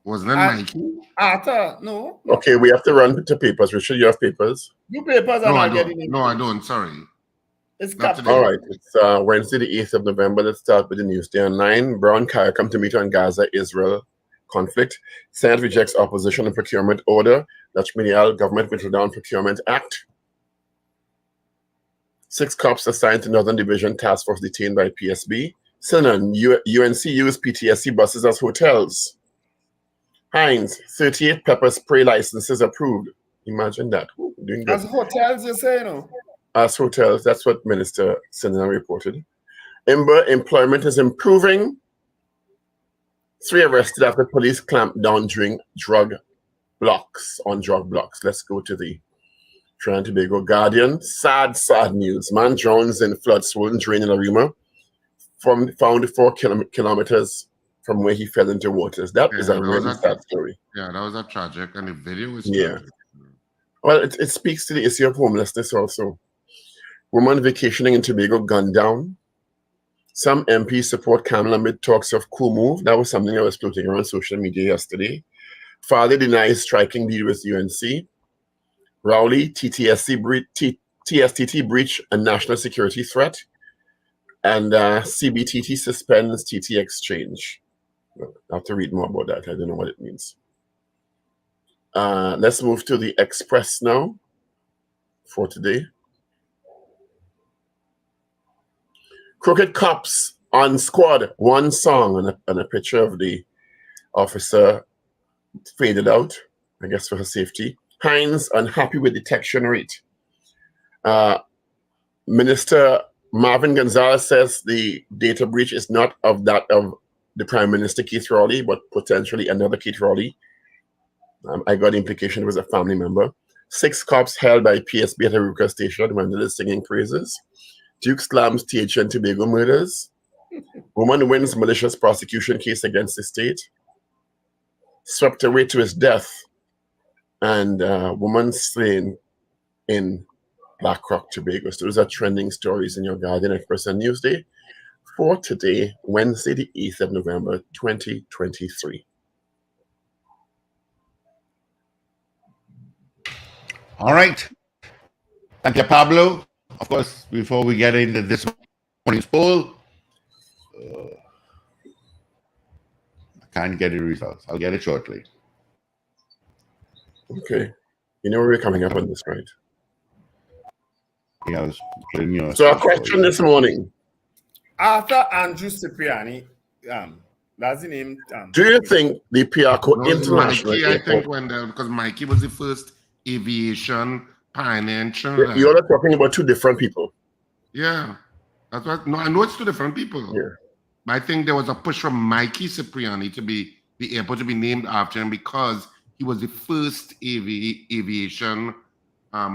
Wasn't that Mikey? Arthur, no. Okay, we have to run to papers. Richard, you have papers? Your papers are not getting in. No, I don't. Sorry. It's all right. It's Wednesday, the 8th of November. Let's start with the news. Day 9. Brown Kaya come to meet on Gaza-Israel conflict. Senate rejects opposition and procurement order. Dutch government withdraw down Procurement Act. 6 cops assigned to Northern Division Task Force detained by PSB. Synon, UNC used PTSD buses as hotels. Heinz, 38 pepper spray licenses approved. Imagine that. Ooh, doing good. As hotels, you say, no? As hotels, that's what Minister Sinha reported. Employment is improving. 3 arrested after police clamped down during drug blocks. Let's go to the Trinidad and Tobago Guardian. Sad news. Man drowns in flood-swollen drain in Arima. Found 4 kilometers from where he fell into waters. That is a really sad story. Yeah, that was a tragic, and the video was tragic. Well, it speaks to the issue of homelessness also. Woman vacationing in Tobago gunned down. Some MPs support Carnival amid talks of coup move. That was something that was floating around social media yesterday. Father denies striking deal with UNC. Rowley, TSTT breach a national security threat. And CBTT suspends TT exchange. I have to read more about that. I don't know what it means. Let's move to the Express now for today. Crooked cops on squad, one song and a picture of the officer faded out, I guess for her safety. Heinz unhappy with detection rate. Minister Marvin Gonzalez says the data breach is not of that of the Prime Minister Keith Rowley, but potentially another Keith Rowley. I got the implication it was a family member. 6 cops held by PSB at a Ruka station when they were singing praises. Duke slams TH and Tobago murders. Woman wins malicious prosecution case against the state. Swept away to his death. And woman slain in Black Rock, Tobago. So those are trending stories in your Guardian Express and Newsday for today, Wednesday, the 8th of November, 2023. All right. Thank you, Pablo. Of course, before we get into this morning's poll, I can't get the results. I'll get it shortly. Okay. You know where we're coming up on this, right? Yeah, I was putting your so our question this morning. Arthur Andrew Cipriani, that's the name. Do you think the Piarco International Mikey, I think because Mikey was the first aviation pioneer in Trinidad. You're not talking about 2 different people. Yeah. That's what. No, I know it's 2 different people. Yeah. But I think there was a push from Mikey Cipriani to be the airport to be named after him because he was the first aviation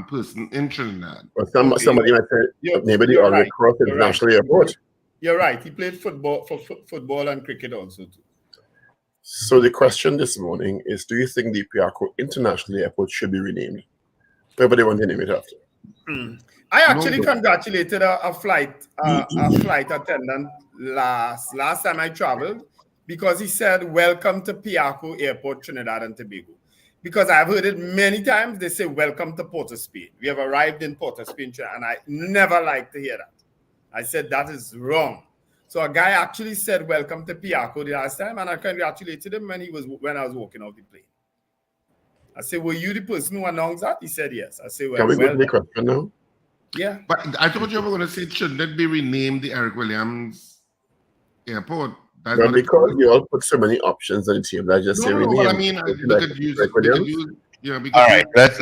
person in Trinidad. Well, somebody might say maybe the Oliver Cross International Airport. You're right. He played football football and cricket also too. So the question this morning is: do you think the Piarco International Airport should be renamed? Whatever they want to name it after. I actually congratulated a flight attendant last time I traveled because he said, "Welcome to Piarco Airport, Trinidad and Tobago." Because I've heard it many times. They say, "Welcome to Port of Spain." We have arrived in Port of Spain, and I never like to hear that. I said that is wrong. So a guy actually said, "Welcome to Piarco" the last time, and I congratulated him when I was walking off the plane. I said, "Were you the person who announced that?" He said, "Yes." I said, "Well, can we go to the question now?" Yeah. But I thought you were going to say, shouldn't it be renamed the Eric Williams Airport? That's well, because you all put so many options on the table, I just say rename. But I mean, we could use. All right, let's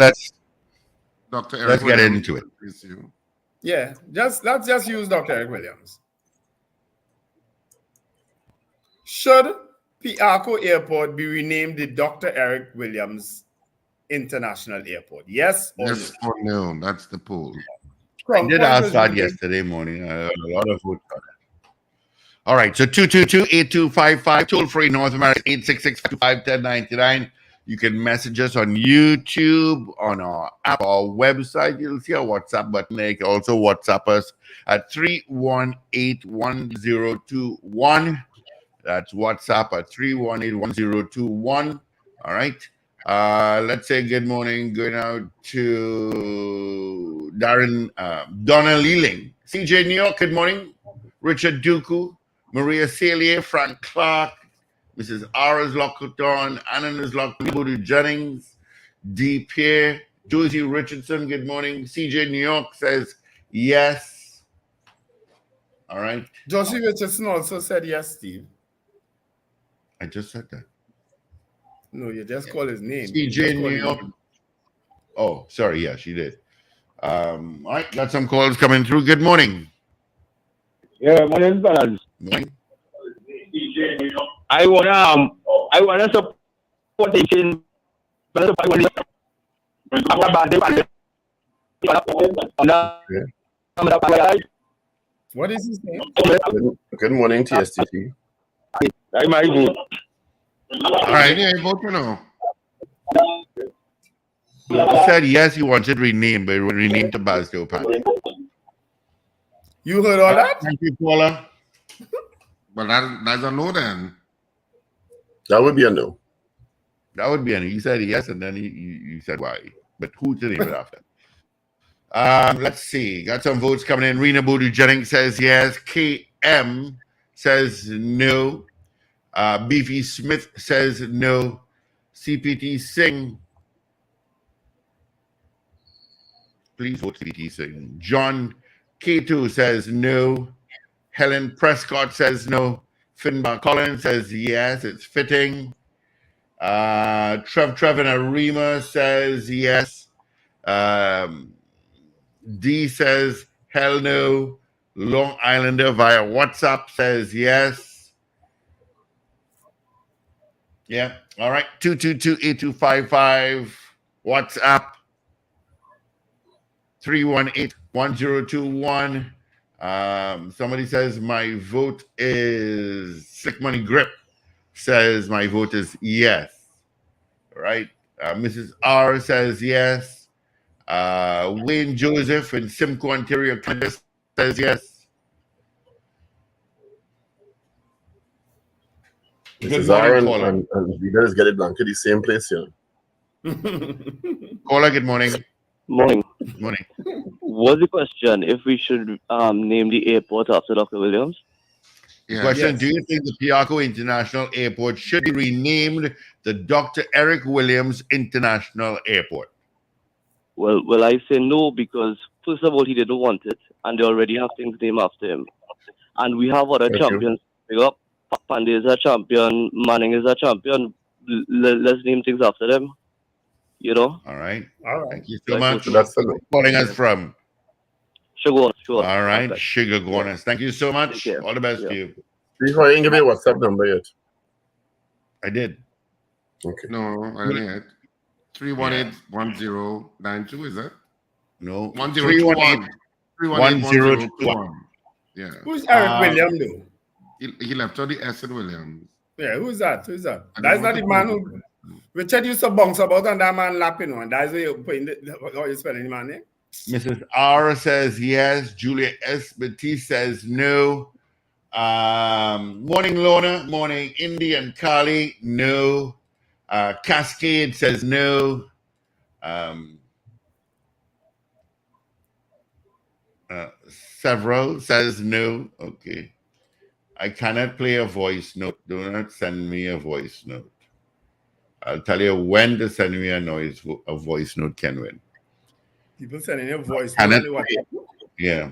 Dr. Eric let's get Williams into it. Yeah, let's just use Dr. Eric Williams. Should Piarco Airport be renamed the Dr. Eric Williams International Airport? Yes or no? Or no? That's the poll. I did ask that yesterday morning. A lot of votes on it. All right, so 222-8255, toll free North America 866-525-1099. You can message us on YouTube, on our app, our website. You'll see our WhatsApp button there. You can also WhatsApp us at 318-1021. That's WhatsApp at 318-1021. All right. Let's say good morning going out to Darren Donna Leeling. CJ New York, good morning. Richard Duku, Maria Celia, Frank Clark, Mrs. Aras Locuton, Anna's Locuton, Jennings, D. Pierre, Josie Richardson, good morning. CJ New York says yes. All right. Josie Richardson also said yes, Steve. I just said that. No, you just call his name. You CJ just in call New his York. name. Oh, sorry. Yeah, she did. All right, got some calls coming through. Good morning. Yeah, my name's Bernard. Morning. I wanna support the change. What is his name? Good morning, TSTT. I might vote. All right, yeah, vote for no. He said yes, he wanted renamed, but renamed to Basdale Pan. You heard all that? Thank you, Paula. Well, that's a no then. That would be a no. That would be an. He said yes, and then he said why. But who to name it after? Let's see. Got some votes coming in. Rena Boodoo Jennings says yes. KM says no. Beefy Smith says no. CPT Singh. Please vote CPT Singh. John K2 says no. Helen Prescott says no. Finbar Collins says yes, it's fitting. Trevin Arima says yes. D says hell no. Long Islander via WhatsApp says yes. Yeah. All right. 222-8255. WhatsApp 318-1021. Somebody says my vote is Slick Money Grip. Says my vote is yes. All right. Mrs. R says yes. Wayne Joseph in Simcoe, Ontario, Canada says yes. Mrs. R and Vida is getting blanket the same place here. Caller, good morning. Morning. Morning. Was the question if we should name the airport after Dr. Williams? Question: do you think the Piarco International Airport should be renamed the Dr. Eric Williams International Airport? Well, I say no because first of all, he didn't want it, and they already have things named after him. And we have other champions. Big up. Pandey is a champion. Manning is a champion. Let's name things after them. You know. All right. All right. Thank you so much. That's the no. Calling us from. Sure. All right, Okay. Sugar Gorners. Thank you so much. All the best to you. Before I didn't give you a WhatsApp number yet. I did. Okay. No, I didn't yet. 318-1092, is that? No. 1021. 1021. Yeah. Who's Eric Williams though? He left out the S in Williams. Yeah, who's that? Who's that? I That's don't not know the the man name. who Richard used to bounce about and that man lapping on. That's where you putting how you spelling the man name? Mrs. R says yes. Julia S. Batiste says no. Morning Lorna. Morning Indy and Carly. No. Cascade says no. Several says no. Okay. I cannot play a voice note. Do not send me a voice note. I'll tell you when to send me a voice note, Kenwin. People sending a voice. Yeah.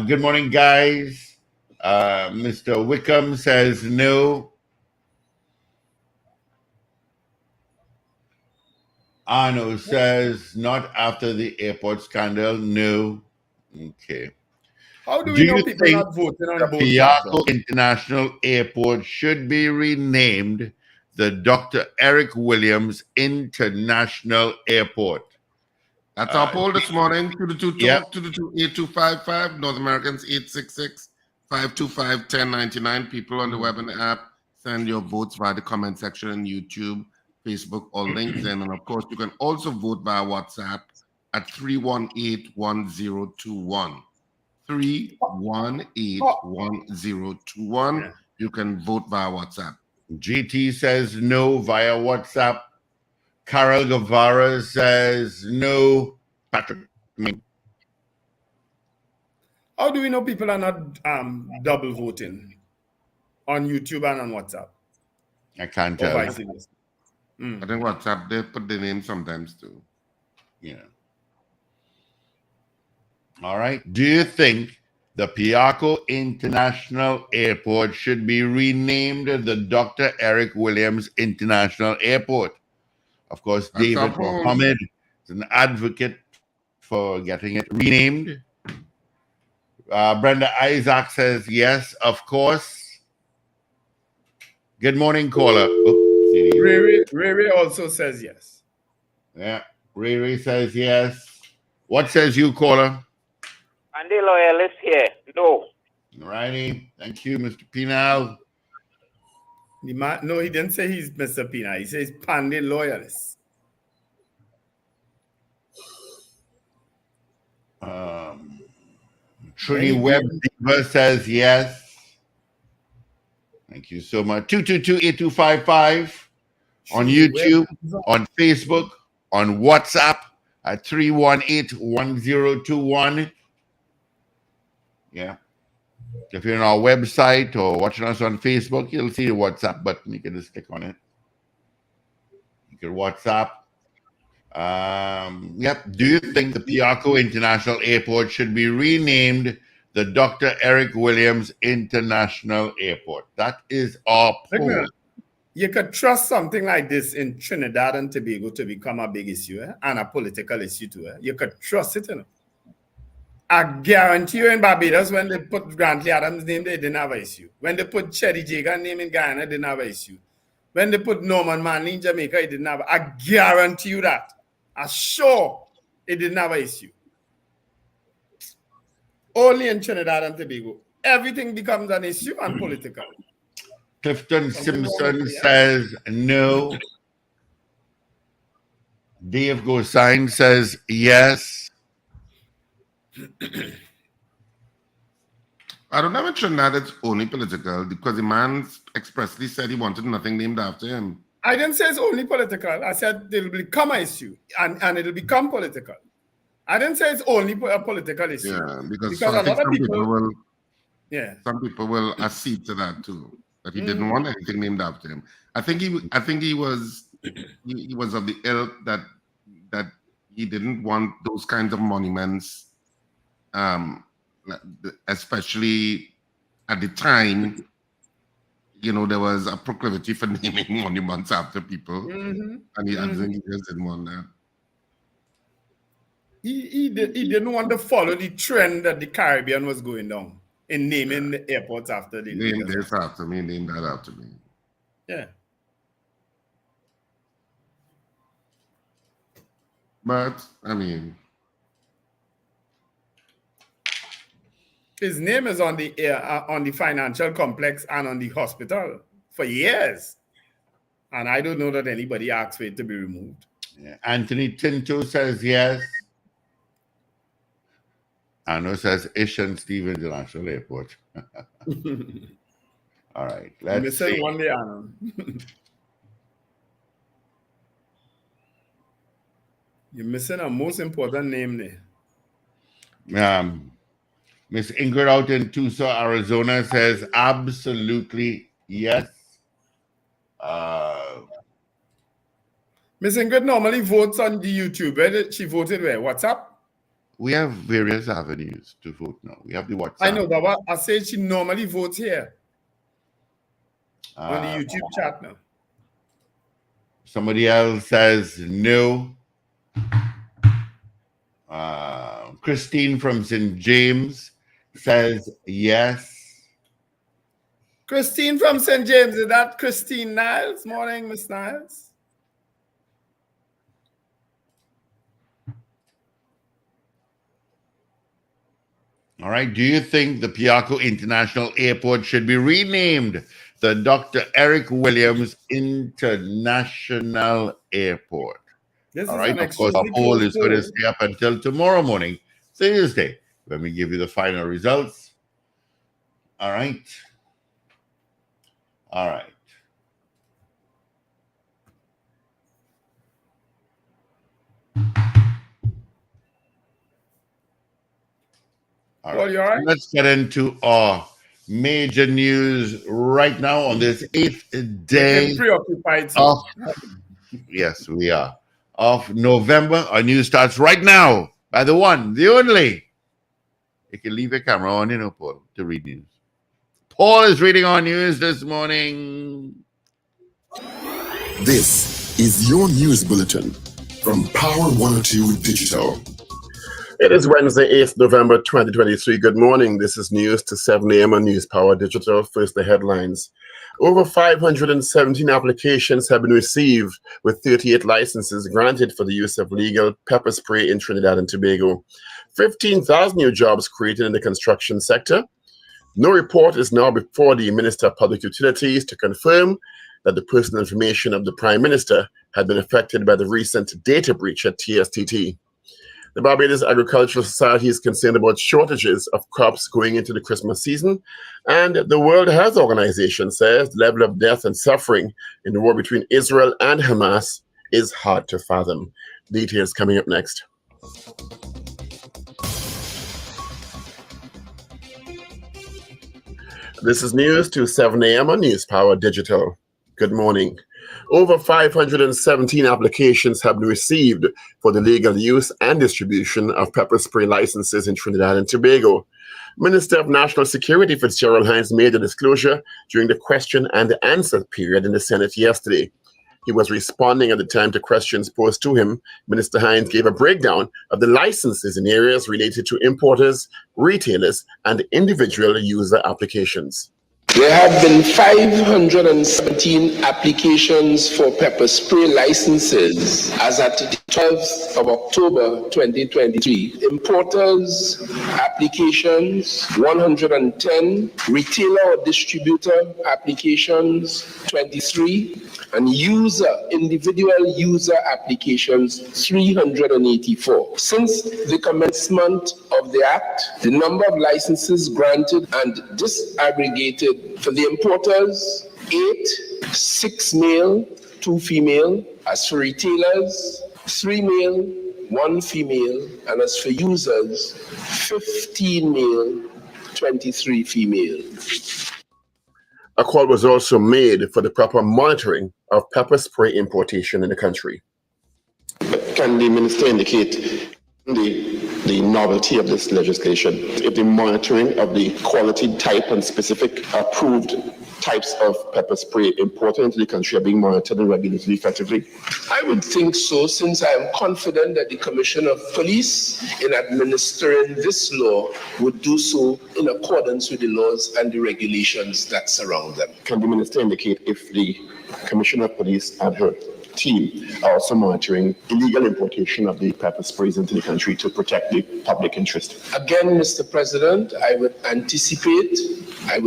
Good morning, guys. Mr. Wickham says no. Arno says not after the airport scandal. No. Okay. How do we know people not voting on both sides? Piarco International Airport should be renamed the Dr. Eric Williams International Airport. That's our poll this morning. 222-8255. North Americans 866-525-1099. People on the web and the app, send your votes via the comment section on YouTube, Facebook, or LinkedIn. And of course, you can also vote via WhatsApp at 318-1021. 318-1021. You can vote via WhatsApp. GT says no via WhatsApp. Carol Guevara says no. Patrick. How do we know people are not double voting on YouTube and on WhatsApp? I can't tell. I think WhatsApp, they put the name sometimes too. Yeah. All right. Do you think the Piarco International Airport should be renamed the Dr. Eric Williams International Airport. Of course, That's David our poll. Mohammed is an advocate for getting it renamed. Brenda Isaac says, yes, of course. Good morning, caller. Ray also says yes. Yeah, Ray says yes. What says you, caller? And the loyalist here. No. All righty. Thank you, Mr. Pinal. No, he didn't say he's Mr. Pina. He says Pandy loyalist. Trudy Webb Diva says yes. Thank you so much. 222-8255 on YouTube, on Facebook, on WhatsApp at 318-1021. Yeah. If you're on our website or watching us on Facebook, you'll see the WhatsApp button. You can just click on it. You can WhatsApp. Yep. Do you think the Piarco International Airport should be renamed the Dr. Eric Williams International Airport? That is our poll. You could trust something like this in Trinidad and Tobago to become a big issue and a political issue too. You could trust it. I guarantee you in Barbados, when they put Grantley Adams' name, they didn't have an issue. When they put Chetty Jagan's name in Guyana, they didn't have an issue. When they put Norman Manley in Jamaica, it didn't have. I guarantee you that. I'm sure it didn't have an issue. Only in Trinidad and Tobago, everything becomes an issue and political. Clifton Simpson says no. Dave Gosine says yes. I don't ever Trinidad it's only political because the man expressly said he wanted nothing named after him. I didn't say it's only political. I said it'll become an issue and it'll become political. I didn't say it's only a political issue. Yeah, because a lot of people will. Yeah, some people will accede to that too. That he didn't want anything named after him. I think he was of the ilk that he didn't want those kinds of monuments. Especially at the time, there was a proclivity for naming monuments after people, and I think he just didn't want that. He didn't want to follow the trend that the Caribbean was going down in naming the airports after the name this after me, name that after me. Yeah. But I mean, his name is on the financial complex and on the hospital for years. And I don't know that anybody asked for it to be removed. Yeah. Anthony Tinto says yes. Anno says Ish and Steve International Airport. All right. Let's see. One day, Anno. You're missing a most important name there. Miss Ingrid out in Tucson, Arizona says absolutely yes. Miss Ingrid normally votes on the YouTube. Where she voted where? WhatsApp? We have various avenues to vote now. We have the WhatsApp. I know, but I said she normally votes here on the YouTube chat now. Somebody else says no. Christine from St. James says yes. Christine from St. James, is that Christine Niles? Morning, Miss Niles. All right. Do you think the Piarco International Airport should be renamed the Dr. Eric Williams International Airport? All right. Of course, our poll is going to stay up until tomorrow morning, Thursday, when we give you the final results. All right. All right. All right. Well, right. Let's get into our major news right now on this 8th day of, yes, we are, of November. Our news starts right now by the one, the only, You can leave your camera on, Paul, to read news. Paul is reading our news this morning. This is your news bulletin from Power 102 Digital. It is Wednesday, 8th November 2023. Good morning. This is news to 7 a.m. on News Power Digital. First, the headlines. Over 517 applications have been received, with 38 licenses granted for the use of legal pepper spray in Trinidad and Tobago. 15,000 new jobs created in the construction sector. No report is now before the Minister of Public Utilities to confirm that the personal information of the Prime Minister had been affected by the recent data breach at TSTT. The Barbados Agricultural Society is concerned about shortages of crops going into the Christmas season, and the World Health Organization says the level of death and suffering in the war between Israel and Hamas is hard to fathom. Details coming up next. This is news to 7 a.m. on News Power Digital. Good morning. Over 517 applications have been received for the legal use and distribution of pepper spray licenses in Trinidad and Tobago. Minister of National Security Fitzgerald Hines made the disclosure during the question and answer period in the Senate yesterday. He was responding at the time to questions posed to him. Minister Hines gave a breakdown of the licenses in areas related to importers, retailers, and individual user applications. There have been 517 applications for pepper spray licenses as at the 12th of October 2023. Importers applications 110, retailer or distributor applications 23, and individual user applications 384. Since the commencement of the Act, the number of licenses granted and disaggregated for the importers, 8, 6 male, 2 female. As for retailers, 3 male, 1 female. And as for users, 15 male, 23 female. A call was also made for the proper monitoring of pepper spray importation in the country. Can the minister indicate the novelty of this legislation? If the monitoring of the quality, type, and specific approved types of pepper spray imported into the country are being monitored and regulated effectively? I would think so, since I am confident that the Commissioner of Police, in administering this law, would do so in accordance with the laws and the regulations that surround them. Can the minister indicate if the Commissioner of Police and her team are also monitoring illegal importation of the pepper sprays into the country to protect the public interest? Again, Mr. President, I would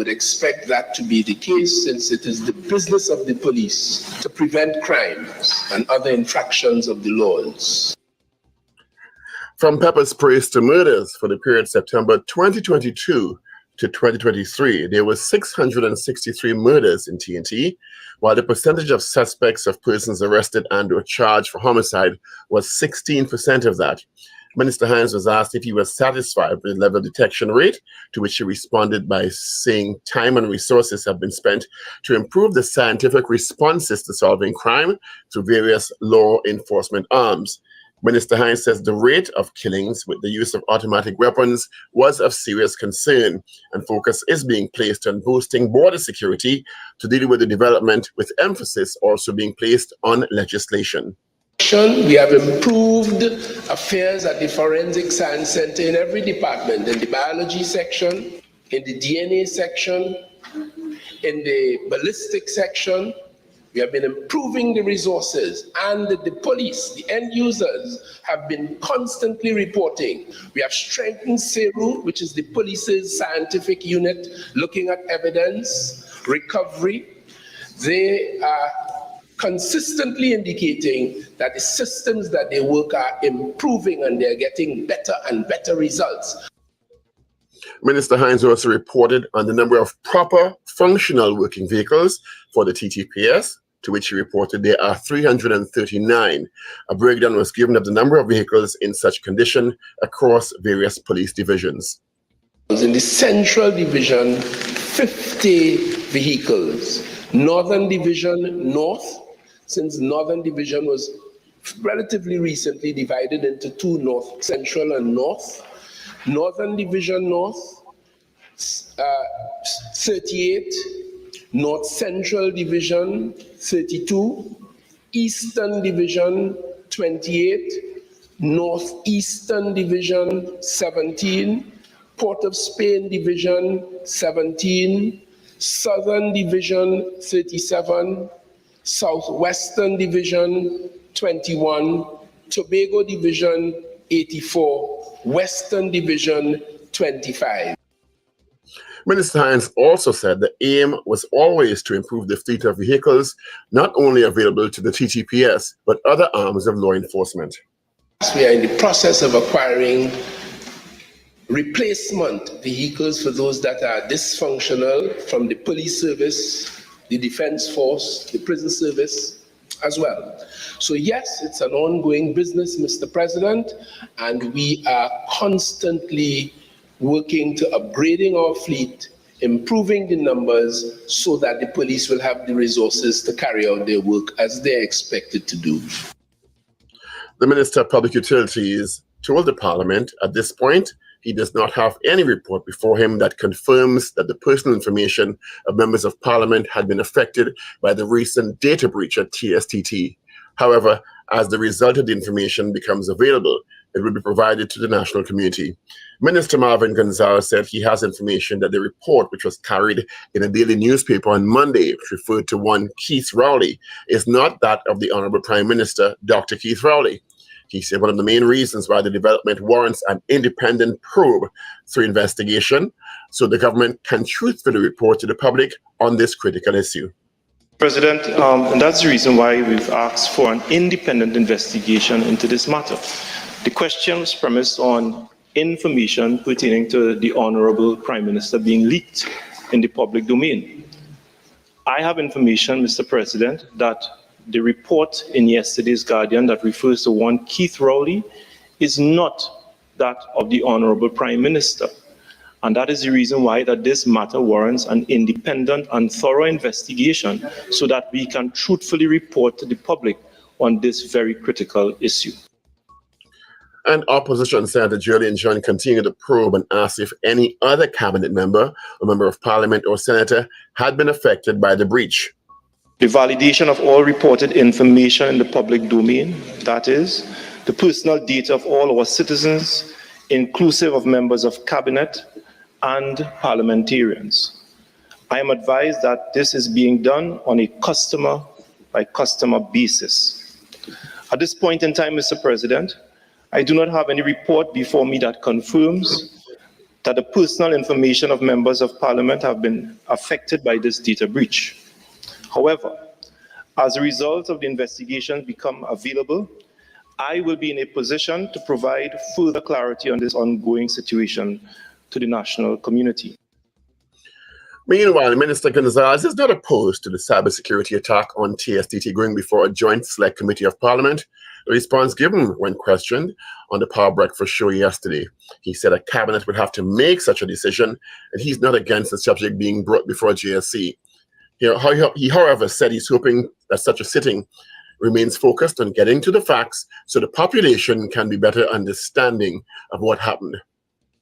expect that to be the case, since it is the business of the police to prevent crimes and other infractions of the laws. From pepper sprays to murders for the period September 2022 to 2023, there were 663 murders in TNT, while the percentage of suspects of persons arrested and or charged for homicide was 16% of that. Minister Hines was asked if he was satisfied with the level of detection rate, to which he responded by saying time and resources have been spent to improve the scientific responses to solving crime through various law enforcement arms. Minister Hines says the rate of killings with the use of automatic weapons was of serious concern, and focus is being placed on boosting border security to deal with the development, with emphasis also being placed on legislation. We have improved affairs at the Forensic Science Center in every department, in the biology section, in the DNA section, in the ballistic section. We have been improving the resources, and the police, the end users, have been constantly reporting. We have strengthened CERU, which is the police's scientific unit looking at evidence, recovery. They are consistently indicating that the systems that they work are improving, and they're getting better and better results. Minister Hines also reported on the number of proper functional working vehicles for the TTPS, to which he reported there are 339. A breakdown was given of the number of vehicles in such condition across various police divisions. In the Central Division, 50 vehicles. Northern Division, North, since Northern Division was relatively recently divided into two, North Central and North, Northern Division North, 38, North Central Division, 32, Eastern Division, 28, Northeastern Division, 17, Port of Spain Division, 17, Southern Division, 37, Southwestern Division, 21, Tobago Division, 84, Western Division, 25. Minister Hines also said the aim was always to improve the fleet of vehicles not only available to the TTPS, but other arms of law enforcement. We are in the process of acquiring replacement vehicles for those that are dysfunctional from the police service, the defense force, the prison service as well. So yes, it's an ongoing business, Mr. President, and we are constantly working to upgrading our fleet, improving the numbers so that the police will have the resources to carry out their work as they're expected to do. The Minister of Public Utilities told the Parliament at this point he does not have any report before him that confirms that the personal information of members of Parliament had been affected by the recent data breach at TSTT. However, as the result of the information becomes available, it will be provided to the national community. Minister Marvin Gonzalez said he has information that the report, which was carried in a daily newspaper on Monday, which referred to one Keith Rowley, is not that of the Honorable Prime Minister, Dr. Keith Rowley. He said one of the main reasons why the development warrants an independent probe through investigation, so the government can truthfully report to the public on this critical issue. President, and that's the reason why we've asked for an independent investigation into this matter. The question was premised on information pertaining to the Honorable Prime Minister being leaked in the public domain. I have information, Mr. President, that the report in yesterday's Guardian that refers to one Keith Rowley is not that of the Honorable Prime Minister. And that is the reason why that this matter warrants an independent and thorough investigation so that we can truthfully report to the public on this very critical issue. And opposition Senator Julian John continued to probe and asked if any other cabinet member, or member of parliament or senator had been affected by the breach. The validation of all reported information in the public domain, that is, the personal data of all our citizens, inclusive of members of cabinet and parliamentarians. I am advised that this is being done on a customer-by-customer basis. At this point in time, Mr. President, I do not have any report before me that confirms that the personal information of members of parliament have been affected by this data breach. However, as a result of the investigations become available, I will be in a position to provide further clarity on this ongoing situation to the national community. Meanwhile, Minister Gonzalez is not opposed to the cybersecurity attack on TSTT going before a joint select committee of parliament. The response given when questioned on the Power Breakfast show yesterday. He said a cabinet would have to make such a decision, and he's not against the subject being brought before JSC. He, however, said he's hoping that such a sitting remains focused on getting to the facts so the population can be better understanding of what happened.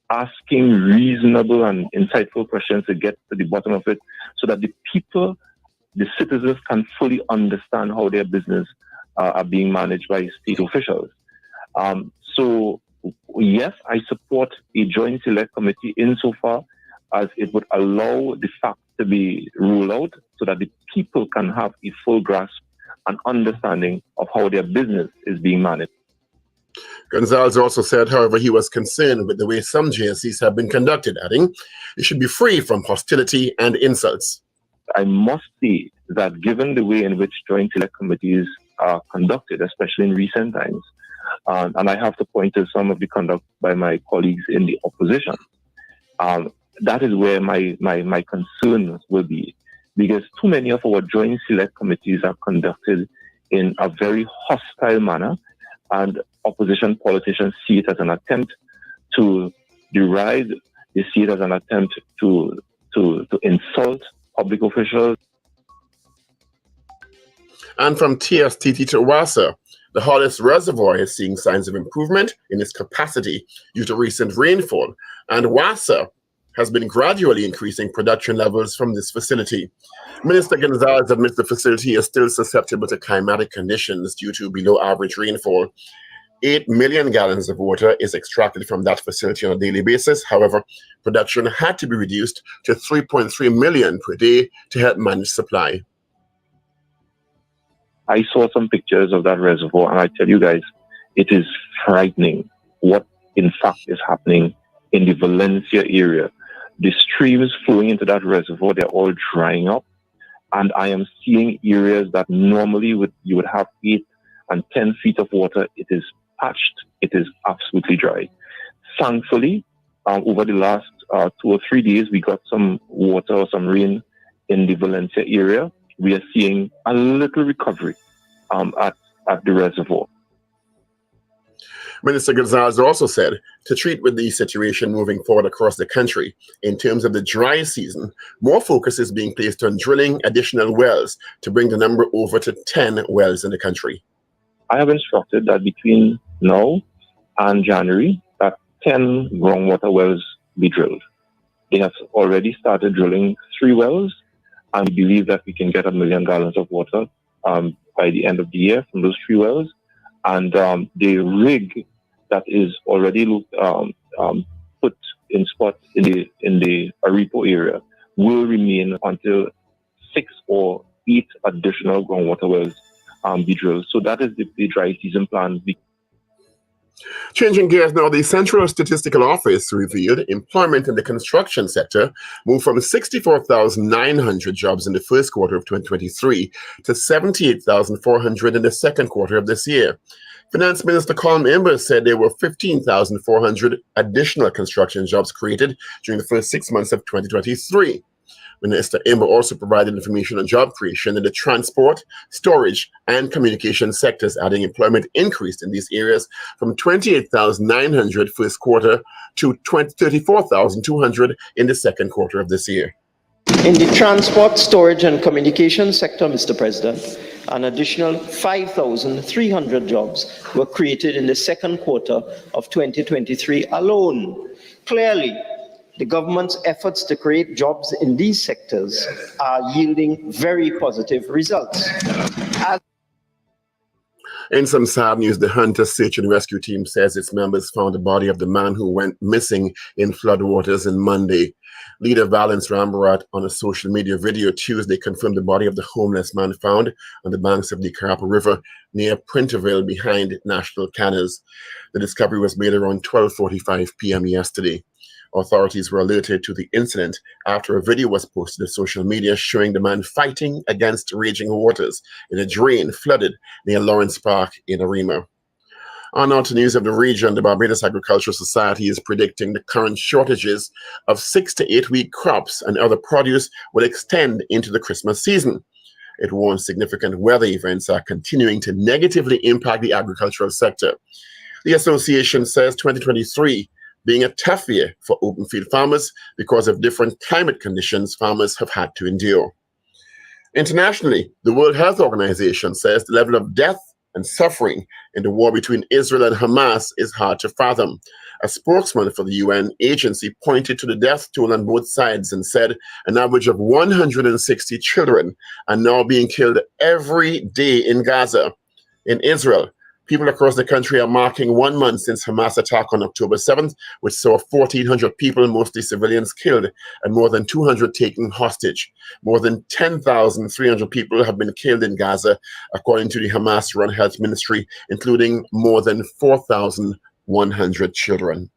Asking reasonable and insightful questions to get to the bottom of it so that the people, the citizens, can fully understand how their business are being managed by state officials. So, yes, I support a joint select committee insofar as it would allow the facts to be ruled out so that the people can have a full grasp and understanding of how their business is being managed. Gonzalez also said, however, he was concerned with the way some JSCs have been conducted, adding, it should be free from hostility and insults. I must say that given the way in which joint select committees are conducted, especially in recent times, and I have to point to some of the conduct by my colleagues in the opposition, that is where my concern will be, because too many of our joint select committees are conducted in a very hostile manner, and opposition politicians see it as an attempt to deride, they see it as an attempt to insult public officials. And from TSTT to WASA, The Hollis Reservoir is seeing signs of improvement in its capacity due to recent rainfall, and WASA has been gradually increasing production levels from this facility. Minister Gonzalez admits the facility is still susceptible to climatic conditions due to below average rainfall. 8 million gallons of water is extracted from that facility on a daily basis. However, production had to be reduced to 3.3 million per day to help manage supply. I saw some pictures of that reservoir, and I tell you guys, it is frightening what in fact is happening in the Valencia area. The streams flowing into that reservoir, they're all drying up, and I am seeing areas that normally you would have 8 and 10 feet of water. It is patched. It is absolutely dry. Thankfully, over the last 2 or 3 days, we got some water or some rain in the Valencia area. We are seeing a little recovery at the reservoir. Minister Gonzalez also said to treat with the situation moving forward across the country, in terms of the dry season, more focus is being placed on drilling additional wells to bring the number over to 10 wells in the country. I have instructed that between now and January, that 10 groundwater wells be drilled. They have already started drilling 3 wells, and we believe that we can get 1 million gallons of water by the end of the year from those 3 wells. And the rig that is already put in spot in the Aripo area will remain until 6 or 8 additional groundwater wells be drilled. So that is the dry season plan. Changing gears now, the Central Statistical Office revealed employment in the construction sector moved from 64,900 jobs in the first quarter of 2023 to 78,400 in the second quarter of this year. Finance Minister Colm Imber said there were 15,400 additional construction jobs created during the first 6 months of 2023. Minister Imber also provided information on job creation in the transport, storage, and communication sectors, adding employment increased in these areas from 28,900 first quarter to 34,200 in the second quarter of this year. In the transport, storage, and communication sector, Mr. President, an additional 5,300 jobs were created in the second quarter of 2023 alone. Clearly, the government's efforts to create jobs in these sectors are yielding very positive results. In some sad news, the Hunter Search and Rescue Team says its members found the body of the man who went missing in floodwaters on Monday. Leader Valence Rambarat on a social media video Tuesday confirmed the body of the homeless man found on the banks of the Carapa River near Printerville behind National Canals. The discovery was made around 12:45 p.m. yesterday. Authorities were alerted to the incident after a video was posted to social media showing the man fighting against raging waters in a drain flooded near Lawrence Park in Arima. On to news of the region, the Barbados Agricultural Society is predicting the current shortages of 6 to 8 week crops and other produce will extend into the Christmas season. It warns significant weather events are continuing to negatively impact the agricultural sector. The association says 2023 being a tough year for open field farmers because of different climate conditions farmers have had to endure. Internationally, the World Health Organization says the level of death and suffering in the war between Israel and Hamas is hard to fathom. A spokesman for the UN agency pointed to the death toll on both sides and said an average of 160 children are now being killed every day in Gaza. In Israel, people across the country are marking 1 month since Hamas attack on October 7th, which saw 1,400 people, mostly civilians, killed and more than 200 taken hostage. More than 10,300 people have been killed in Gaza, according to the Hamas-run health ministry, including more than 4,100 children.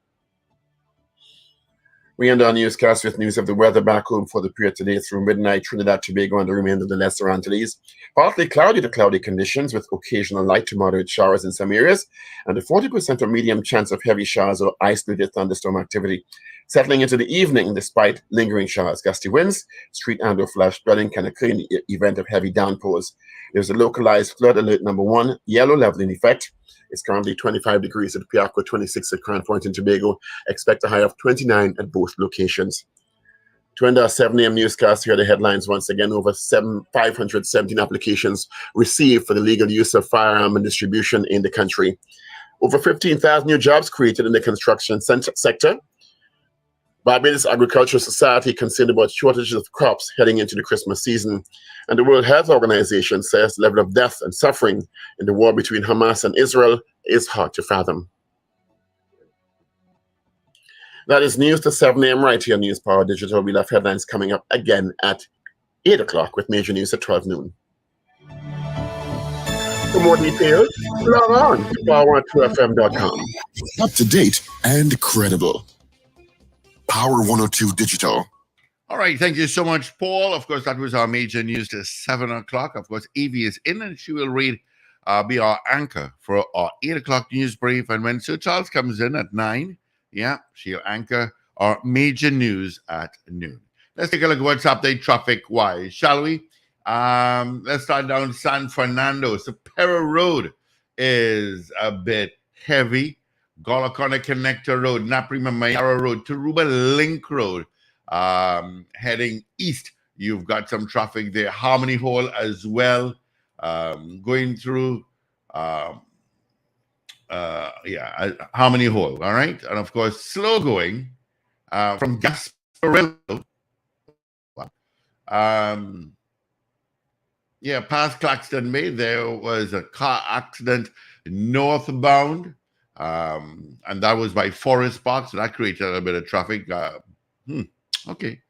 We end our newscast with news of the weather back home for the period today through midnight. Trinidad, Tobago, and the remainder of the Lesser Antilles. Partly cloudy to cloudy conditions with occasional light to moderate showers in some areas, and a 40% or medium chance of heavy showers or isolated thunderstorm activity. Settling into the evening despite lingering showers. Gusty winds, street and or flash flooding can occur in the event of heavy downpours. There's a localized flood alert number 1, yellow level in effect. It's currently 25 degrees at Piarco, 26 at Crown Point in Tobago. Expect a high of 29 at both locations. Trinidad 7 a.m. newscast. Here are the headlines once again. Over 517 applications received for the legal use of firearm and distribution in the country. Over 15,000 new jobs created in the construction sector. Barbados Agricultural Society concerned about shortages of crops heading into the Christmas season. And the World Health Organization says the level of death and suffering in the war between Hamas and Israel is hard to fathom. That is news to 7 a.m. right here on News Power Digital. We'll have headlines coming up again at 8 o'clock with major news at 12 noon. For more details, log on to power102fm.com. Up to date and credible. Power 102 Digital. All right, thank you so much, Paul. Of course, that was our major news to 7 o'clock. Of course, Evie is in and she will be our anchor for our 8 o'clock news brief. And when Sir Charles comes in at 9, she'll anchor our major news at noon. Let's take a look at what's update traffic-wise, shall we? Let's start down San Fernando. Supera Road is a bit heavy. Golocona Connector Road, Naprima Mayara Road, Taruba Link Road. Heading east, you've got some traffic there. Harmony Hall as well. Going through Harmony Hall, all right? And of course, slow going from Gasparillo. Past Claxton Bay, there was a car accident northbound, and that was by Forest Park, so that created a little bit of traffic. Okay.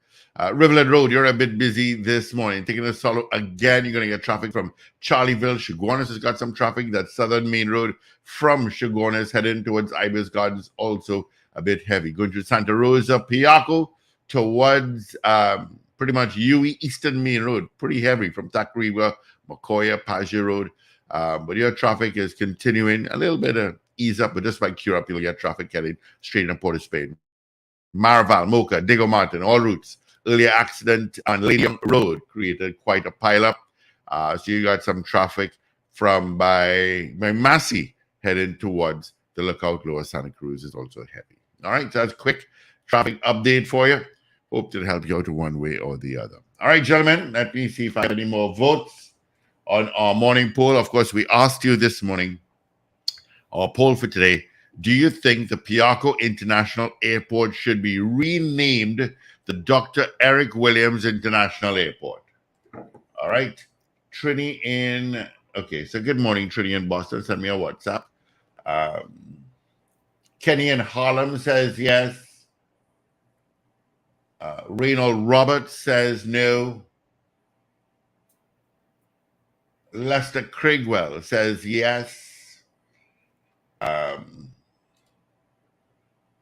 Rivulet Road, you're a bit busy this morning. Taking a solo again, you're going to get traffic from Charlieville. Chaguanas has got some traffic. That Southern Main Road from Chaguanas heading towards Ibis Gardens, also a bit heavy. Going to Santa Rosa, Piaco, towards pretty much UE Eastern Main Road. Pretty heavy from Takriva, Macoya, Paja Road. But your traffic is continuing. A little bit of ease up, but just by cure up, you'll get traffic heading straight into Port of Spain. Marval, Mocha, Diego Martin, all routes. Earlier accident on Lady Young Road created quite a pileup. So you got some traffic from by Massey heading towards the Lookout Lower Santa Cruz is also heavy. All right, so that's a quick traffic update for you. Hope to help you out one way or the other. All right, gentlemen, let me see if I have any more votes on our morning poll. Of course, we asked you this morning, our poll for today, do you think the Piaco International Airport should be renamed the Dr. Eric Williams International Airport? All right. Trini in, okay, so good morning, Trini in Boston. Send me a WhatsApp. Kenny in Harlem says yes. Reynold Roberts says no. Lester Craigwell says yes.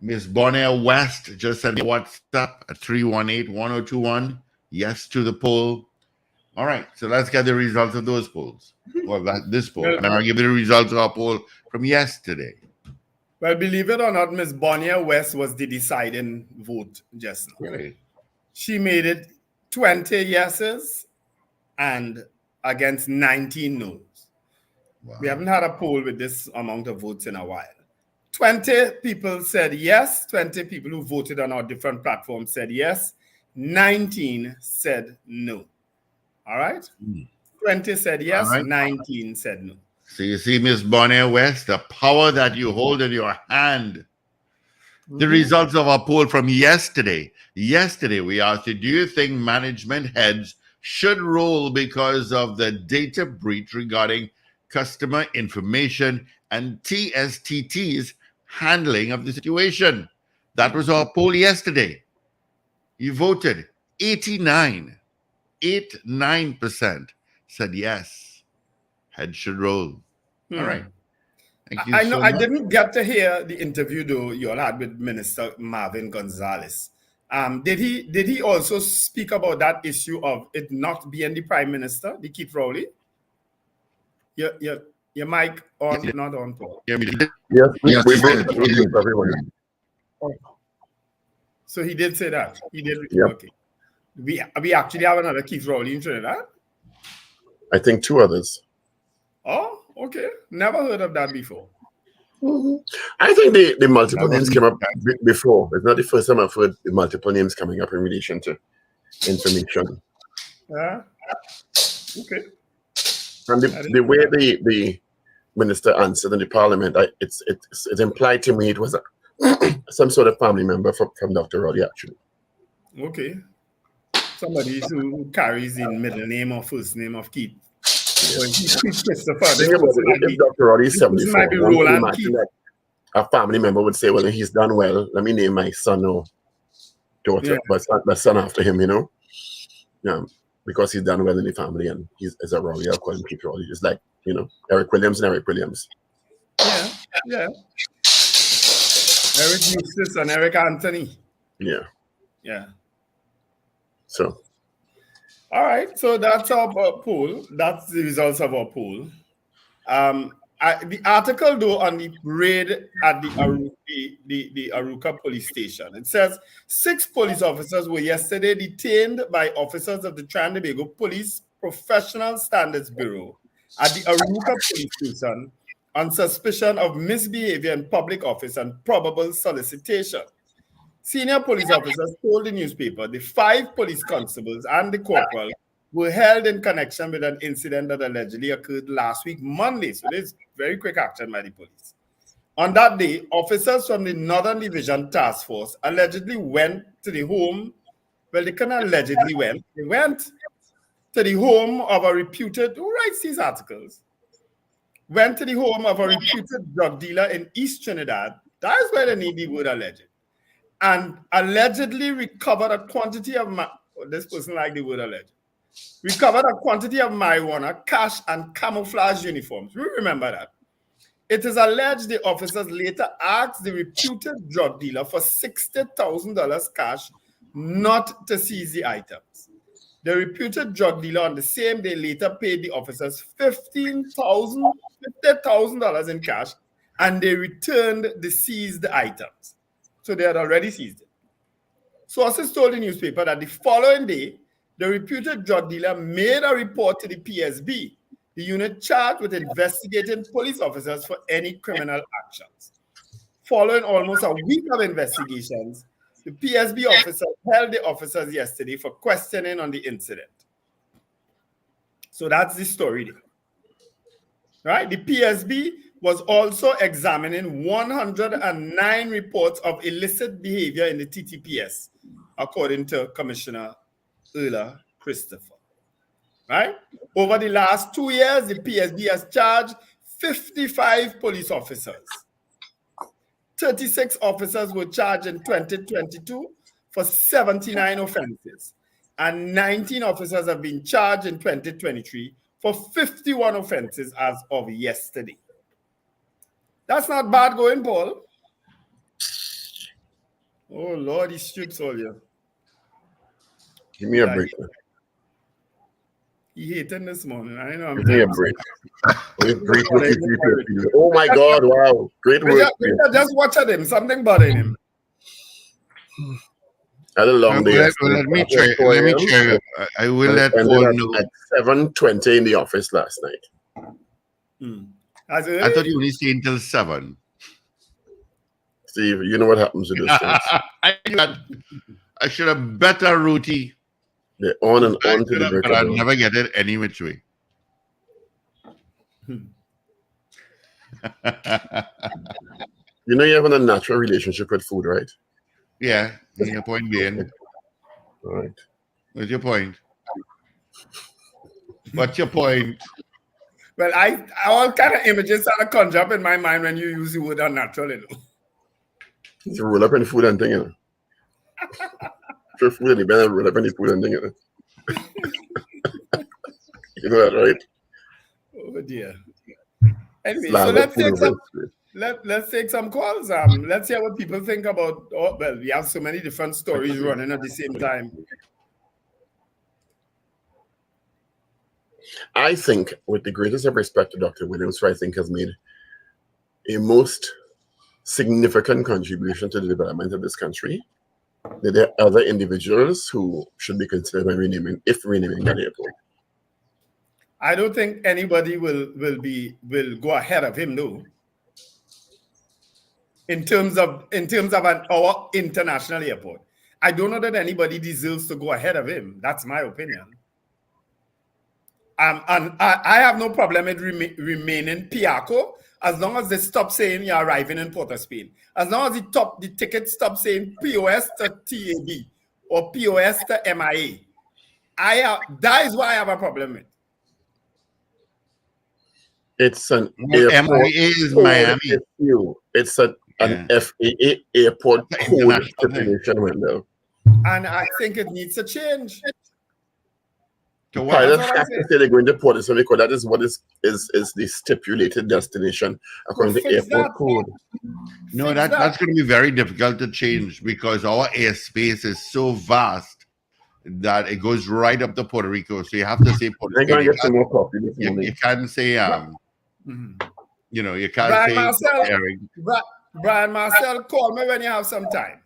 Miss Bonaire West just sent me a WhatsApp at 318-1021. Yes to the poll. All right, so let's get the results of those polls. Well, this poll. And I'll give you the results of our poll from yesterday. Well, believe it or not, Miss Bonaire West was the deciding vote just now. Really? She made it 20 yeses and against 19 noes. Wow. We haven't had a poll with this amount of votes in a while. 20 people said yes. 20 people who voted on our different platforms said yes. 19 said no. All right? 20 said yes. Right. 19 said no. So you see, Miss Bonaire West, the power that you hold in your hand. The results of our poll from yesterday. Yesterday, we asked you, do you think management heads should roll because of the data breach regarding customer information and TSTT's handling of the situation? That was our poll yesterday. You voted 89% said yes. Head should roll. All right. Thank you. I know. So I didn't get to hear the interview though you all had with Minister Marvin Gonzalez. Did he also speak about that issue of it not being the Prime Minister, the Keith Rowley? Your mic on, not on, Paul. Yes, we did. Everyone. So he did say that. He did. Yep. Okay. We actually have another Keith Rowley in Trinidad? I think 2 others. Oh, okay. Never heard of that before. I think the multiple names came up before. It's not the first time I've heard the multiple names coming up in relation to information. Yeah. Okay. And the way the minister answered in the parliament, it implied to me it was some sort of family member from Dr. Roddy, actually. Okay. Somebody who carries the middle name or first name of Keith. So if he's Keith Christopher, If Dr. Roddy is 74, might be one can Roland imagine Keith. that a family member would say, well, he's done well. Let me name my son or daughter, but my son after him, you know? Yeah, because he's done well in the family and he's a Roddy. I'll call him Keith Roddy. Just like, you know, Eric Williams and Eric Williams. Yeah. Eric Eustace and Eric Anthony. Yeah. So. All right. So that's our poll. That's the results of our poll. The article, though, on the raid at the Aruca police station, it says 6 police officers were yesterday detained by officers of the Trinidad and Tobago Police Professional Standards Bureau at the Aruca police station on suspicion of misbehavior in public office and probable solicitation. Senior police officers told the newspaper the 5 police constables and the corporal were held in connection with an incident that allegedly occurred last week, Monday. So there's very quick action by the police. On that day, officers from the Northern Division Task Force allegedly went to the home. Well, they couldn't allegedly went. They went to the home of a reputed, who writes these articles? Went to the home of a reputed drug dealer in East Trinidad. That is where they need the word alleged. And allegedly recovered a quantity of, this person liked the word alleged, recovered a quantity of marijuana, cash, and camouflage uniforms. We remember that. It is alleged the officers later asked the reputed drug dealer for $60,000 cash not to seize the items. The reputed drug dealer on the same day later paid the officers $50,000 in cash, and they returned the seized items. So they had already seized it. Sources told the newspaper that the following day, the reputed drug dealer made a report to the PSB, the unit charged with investigating police officers for any criminal actions. Following almost a week of investigations, the PSB officer held the officers yesterday for questioning on the incident. So that's the story there. Right? The PSB was also examining 109 reports of illicit behavior in the TTPS, according to Commissioner Erla Christopher. Right? Over the last 2 years, the PSB has charged 55 police officers. 36 officers were charged in 2022 for 79 offenses, and 19 officers have been charged in 2023 for 51 offenses as of yesterday. That's not bad going, Paul. Oh, Lord, he strips all you. Give me a break. He hating this morning. I know. Give me a break. Oh my God! Wow, great work. Just watch at him. Something bothering him. Had a long day. Let me try. I will let Paul know. At 7:20 in the office last night. I thought you only stayed until 7. Steve, you know what happens with those things. I should have better routine. They're on and on to the break. But I'll never get it any which way. You know you have a natural relationship with food, right? Yeah. Your point being. All right. What's your point? What's your point? Well, all kind of images kind of conjure up in my mind when you use the word unnatural, you know. You roll up in food and thing, you know. Food and you better roll up in the food and thing, you know. You know that, right? Oh dear. Anyway, so let's take some calls. Let's hear what people think about. Oh, well, we have so many different stories running at the same time. I think, with the greatest of respect to Dr. Williams, who I think has made a most significant contribution to the development of this country, that there are other individuals who should be considered when renaming that airport. I don't think anybody will go ahead of him, though. In terms of our international airport, I don't know that anybody deserves to go ahead of him. That's my opinion. And I have no problem with remaining Piaco as long as they stop saying you're arriving in Port of Spain. As long as the ticket stop saying POS to TAB or POS to MIA. That is what I have a problem with. It's an MIA is Miami. It's an FAA airport code stipulation window. And I think it needs to change. So pilots have to say they're going to Port of Spain because that is what is the stipulated destination according to airport code. No, that's going to be very difficult to change because our airspace is so vast that it goes right up to Puerto Rico. So you have to say Puerto Rico. I'm going to get some more coffee this morning. You can't say you know, you can't Brian say Marcel, Brian Marcel, call me when you have some time.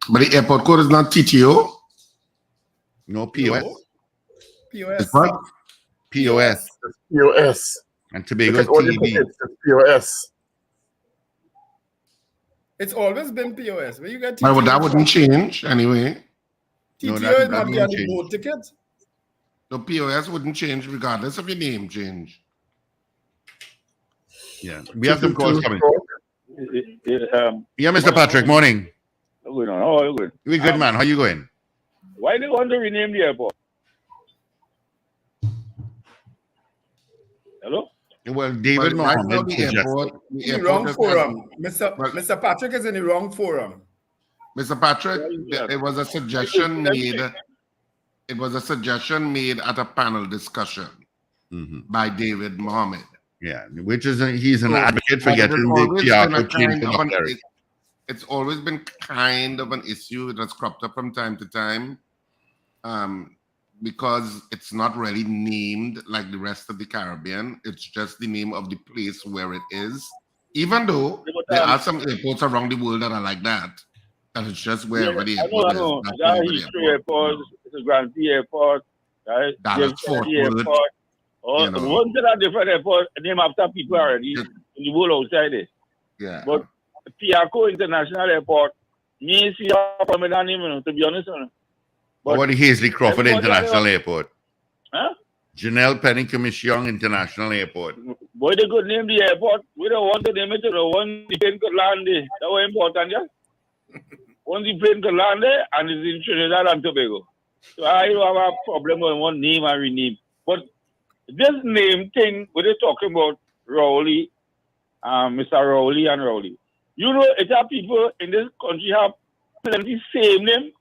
But the airport code is not TTO. No, POS. No. POS. What? POS. POS. And Tobago's TB. It's POS. It's always been POS. Where you get Well, that wouldn't change anyway. TTO No, is not the only boat ticket. The POS wouldn't change regardless of your name change. Yeah. We have some calls coming. Yeah, Mr. Patrick, morning. Good on. How are you? Good. We good, man. How you going? Why do you want to rename the airport? Hello? Well, David Right now, Mohammed the airport In the wrong forum. Mr. Patrick is in the wrong forum. Mr. Patrick, it was a suggestion made. It was a suggestion made at a panel discussion by David Mohammed. Yeah, which is he's an advocate for getting the Piaco changed. It's always been kind of an issue that's cropped up from time to time, because it's not really named like the rest of the Caribbean. It's just the name of the place where it is. Even though there are some airports around the world that are like that, that it's just wherever the airport is. That's Heathrow Airport, it's a Grand Prix Airport, right? Dallas Fort Worth. Or one that are different airports named after people already in the world outside it. Yeah. But Piaco International Airport, me see a prominent name, to be honest. What about the Hazley Crawford International Airport? Huh? Janelle Penny Commission International Airport. Boy, they could name the airport. We don't want to name it to the one the plane could land there. That was important, yeah? Once the plane could land there, and it's in Trinidad and Tobago. So I don't have a problem with one name and rename. But this name thing, we're talking about Rowley, Mr. Rowley and Rowley. You know, it's our people in this country have plenty same name.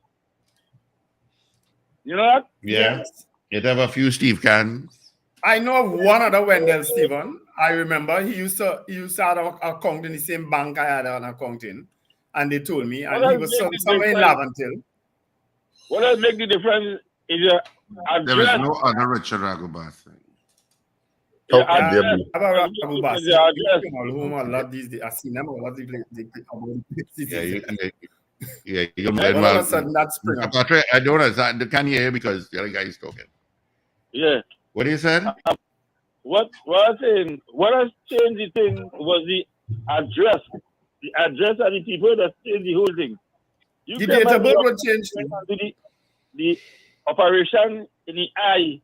You know that? Yeah. Yes. You'd have a few Steve Cans. I know of one other Wendell Stephen. I remember he used to have an account in the same bank I had an account in. And they told me, and he was somewhere in Laventil. What does make the difference is your address. There is no other Richard Ragubas. You're that's Patrick, I don't understand. Can you hear because the other guy is talking? Yeah. What you said? What I'm saying, what has changed the thing was the address. The address of the people that changed the whole thing. The data board will change. The operation in the eye,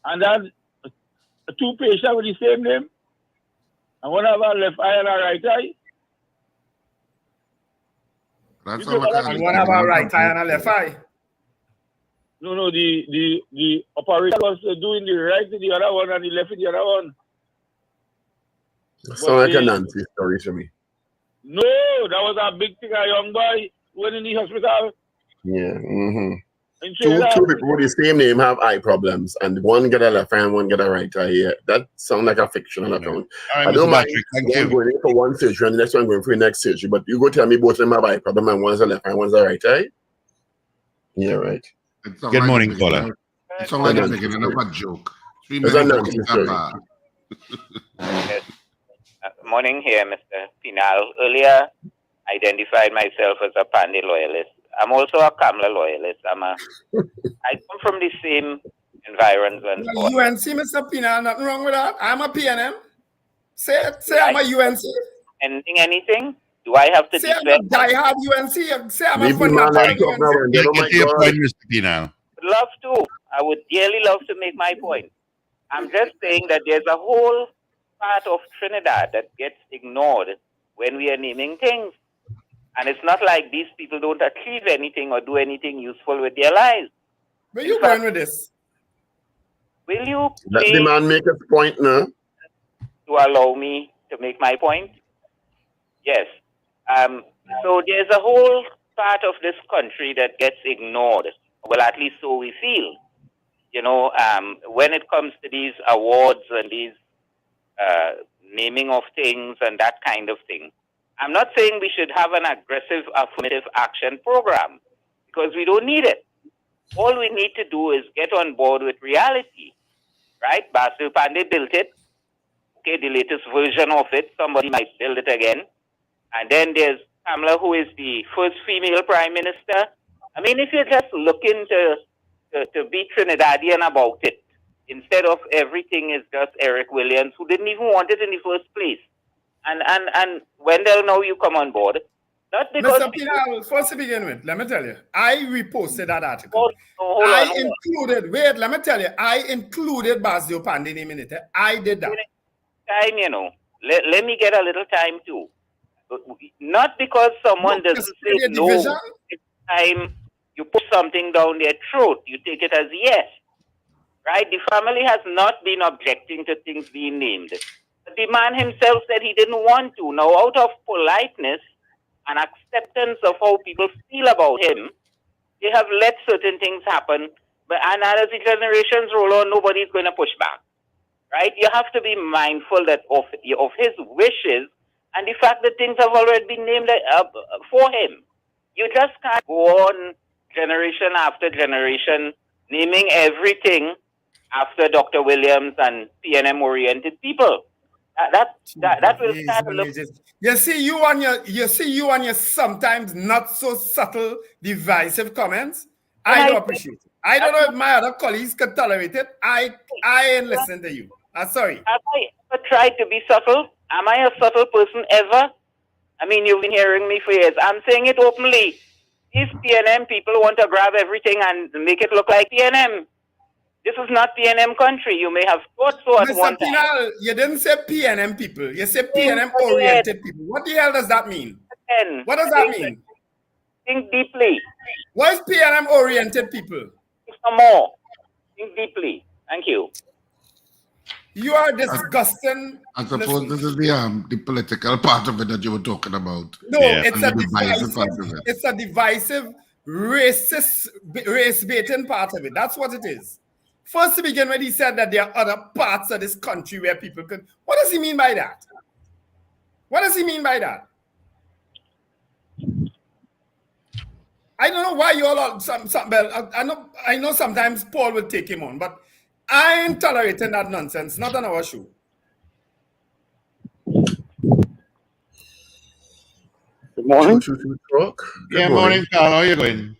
and then two patients with the same name, and one have a left eye and a right eye. That's and one have a right eye and a left eye. No, the operator was doing the right to the other one and the left to the other one. Sound like a Nancy story to me. No, that was a big thing. A young boy went in the hospital. Yeah. Two people with the same name have eye problems, and one get a left eye and one get a right eye. Yeah, that sounds like a fictional account. Right, I don't mind going in for one surgery and the next one going for the next surgery, but you go tell me both of them have eye problem and one's a left eye and one's a right eye. Yeah, right. Good morning, caller. It's all like a joke. 3 minutes. Morning here, Mr. Pinal. Earlier, identified myself as a Pandy loyalist. I'm also a Kamla loyalist. I come from the same environment. UNC, Mr. Pinal, nothing wrong with that. I'm a PNM. Say I'm a UNC. Anything? Do I have to Say I'm a defend? diehard UNC. Say I'm a Leave the man fundamental and talk now, UNC. and Yeah, oh get my to your God. point, Mr. Pinal. Would love to. I would dearly love to make my point. I'm just saying that there's a whole part of Trinidad that gets ignored when we are naming things. And it's not like these people don't achieve anything or do anything useful with their lives. Where you going with this? Will you Let the please man make his point now. to allow me to make my point? Yes. So there's a whole part of this country that gets ignored. Well, at least so we feel. You know, when it comes to these awards and these naming of things and that kind of thing. I'm not saying we should have an aggressive affirmative action program because we don't need it. All we need to do is get on board with reality, right? Basil Pandey built it. Okay, the latest version of it, somebody might build it again. And then there's Kamala, who is the first female prime minister. I mean, if you're just looking to be Trinidadian about it, instead of everything is just Eric Williams, who didn't even want it in the first place. And Wendell, now you come on board. Not because Mr. Pinal, first to begin with, let me tell you, I reposted that article. Hold on. Included, wait, let me tell you, I included Basil Pandey name in it. I did that. Time, you know. Let me get a little time too. Not because someone doesn't say no. It's time you put something down their throat, you take it as yes. Right? The family has not been objecting to things being named. But the man himself said he didn't want to. Now, out of politeness and acceptance of how people feel about him, they have let certain things happen. And as the generations roll on, nobody's going to push back. Right? You have to be mindful that of his wishes and the fact that things have already been named for him. You just can't go on generation after generation naming everything after Dr. Williams and PNM-oriented people. That will start to look. You see you on your sometimes not so subtle, divisive comments. I do appreciate it. I don't know if my other colleagues could tolerate it. I ain't listening to you. I'm sorry. Have I ever tried to be subtle? Am I a subtle person ever? I mean, you've been hearing me for years. I'm saying it openly. These PNM people want to grab everything and make it look like PNM. This is not PNM country. You may have thought so at one time. Mr. Pinal, you didn't say PNM people. You said PNM-oriented people. What the hell does that mean? What does that mean? Think deeply. What is PNM-oriented people? Some more. Think deeply. Thank you. You are disgusting. I suppose this is the political part of it that you were talking about. No, it's a divisive, racist, race-baiting part of it. That's what it is. First to begin with, he said that there are other parts of this country where people can. What does he mean by that? What does he mean by that? I don't know why you all are. I know sometimes Paul will take him on, but I ain't tolerating that nonsense. Not on our show. Good morning. Good morning, Carl. How are you going?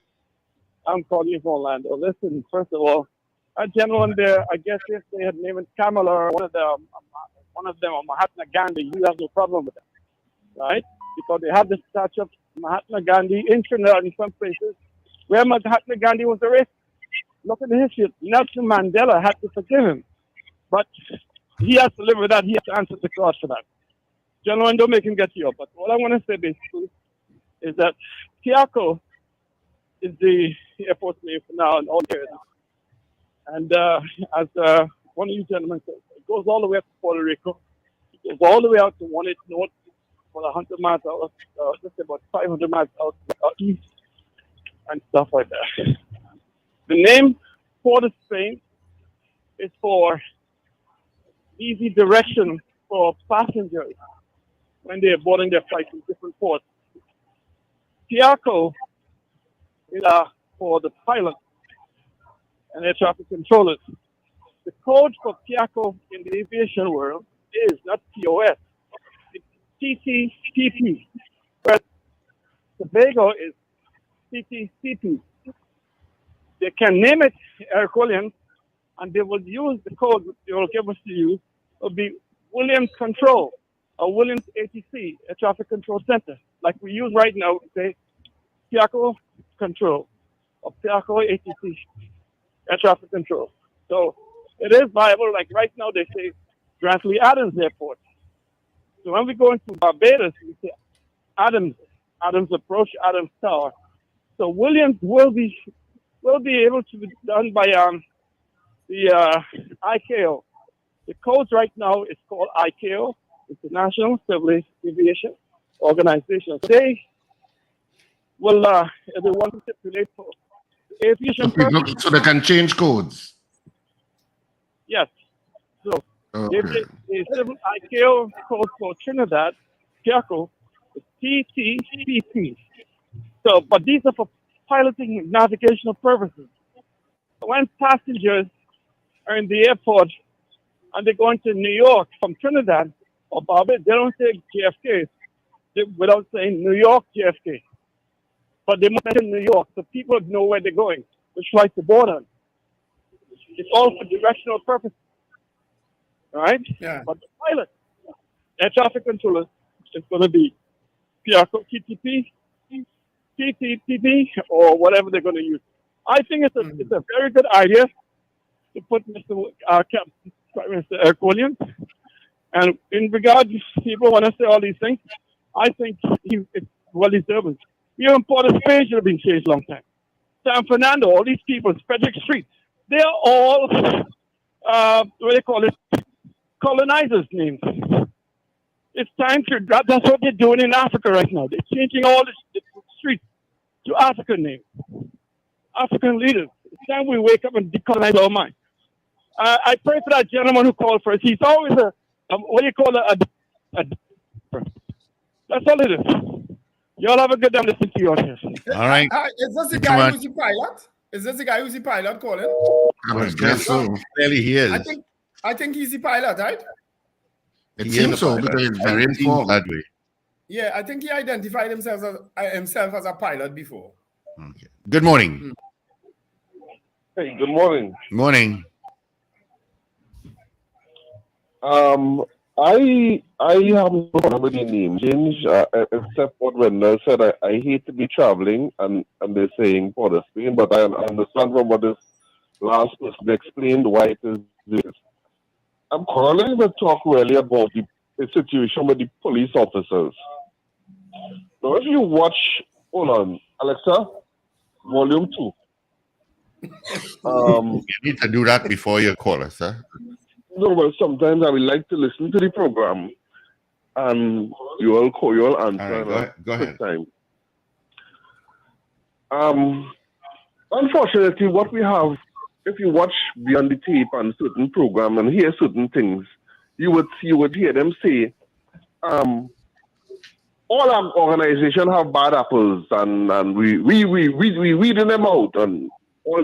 I'm calling you from Orlando. Listen, first of all, a gentleman there, I guess if they had named Kamala or one of them, or Mahatma Gandhi, you have no problem with that, right? Because they have the statue of Mahatma Gandhi in Trinidad in some places where Mahatma Gandhi was arrested. Look at the history. Nelson Mandela had to forgive him, but he has to live with that. He has to answer the cross for that. Gentlemen, don't make him get you up. But what I want to say basically is that Tiaco is the airport name for now and all years. And as one of you gentlemen said, it goes all the way up to Puerto Rico. It goes all the way out to 1/8 north for 100 miles out, just about 500 miles out east and stuff like that. The name Port of Spain is for easy direction for passengers when they're boarding their flights in different ports. Tiaco is for the pilots and air traffic controllers. The code for Tiaco in the aviation world is not TOS, it's TTCP, but Tobago is TTCP. They can name it Eric Williams, and they will use the code they will give us to use. It will be Williams Control or Williams ATC, Air Traffic Control Center. like we use right now, we say Piaco control or Piaco ATC, air traffic control. So it is viable. Like right now, they say Grantley Adams Airport. So when we go into Barbados, we say Adams Approach, Adams Tower. So Williams will be able to be done by the ICAO. The codes right now is called ICAO, International Civil Aviation Organization. They will they want to stipulate for aviation purposes. So they can change codes. Yes. So Okay. the civil ICAO code for Trinidad, Piaco, is TTPP. So, but these are for piloting and navigational purposes. When passengers are in the airport and they're going to New York from Trinidad or Barbados, they don't say JFK without saying New York JFK. But they mention New York so people know where they're going, which flight to board on. It's all for directional purposes. All right? Yeah. But the pilot, air traffic controller, is going to be Piaco TTPP, or whatever they're going to use. I think it's a very good idea to put Mr. Prime Minister Williams. And in regard, people want to say all these things. I think it's well deserved. Even Port of Spain should have been changed a long time. San Fernando, all these people, Frederick Street, they are all, what do they call it, colonizers' names. It's time to, that's what they're doing in Africa right now. They're changing all the streets to African names, African leaders. It's time we wake up and decolonize our mind. I pray for that gentleman who called first. He's always what do you call that's all it is. Y'all have a good time listening to you on here. All right. Is this the guy who's the pilot? Is this the guy who's the pilot calling? I guess so. Clearly he is. I think he's the pilot, right? It seems so because it's very informed that way. Yeah, I think he identified himself as a pilot before. Okay. Good morning. Hey, good morning. Morning. I have no problem with the name change, except what Wendell said. I hate to be traveling and they're saying Port of Spain, but I understand from what this last person explained why it is this. I'm calling to talk really about the situation with the police officers. Now, if you watch, hold on, Alexa, volume 2. You need to do that before you call us, huh? No, but sometimes I would like to listen to the program, and you all call, you all answer. All right, go ahead. Time. Unfortunately, what we have, if you watch beyond the tape and certain program and hear certain things, you would hear them say, all our organization have bad apples, and we weeding them out, and all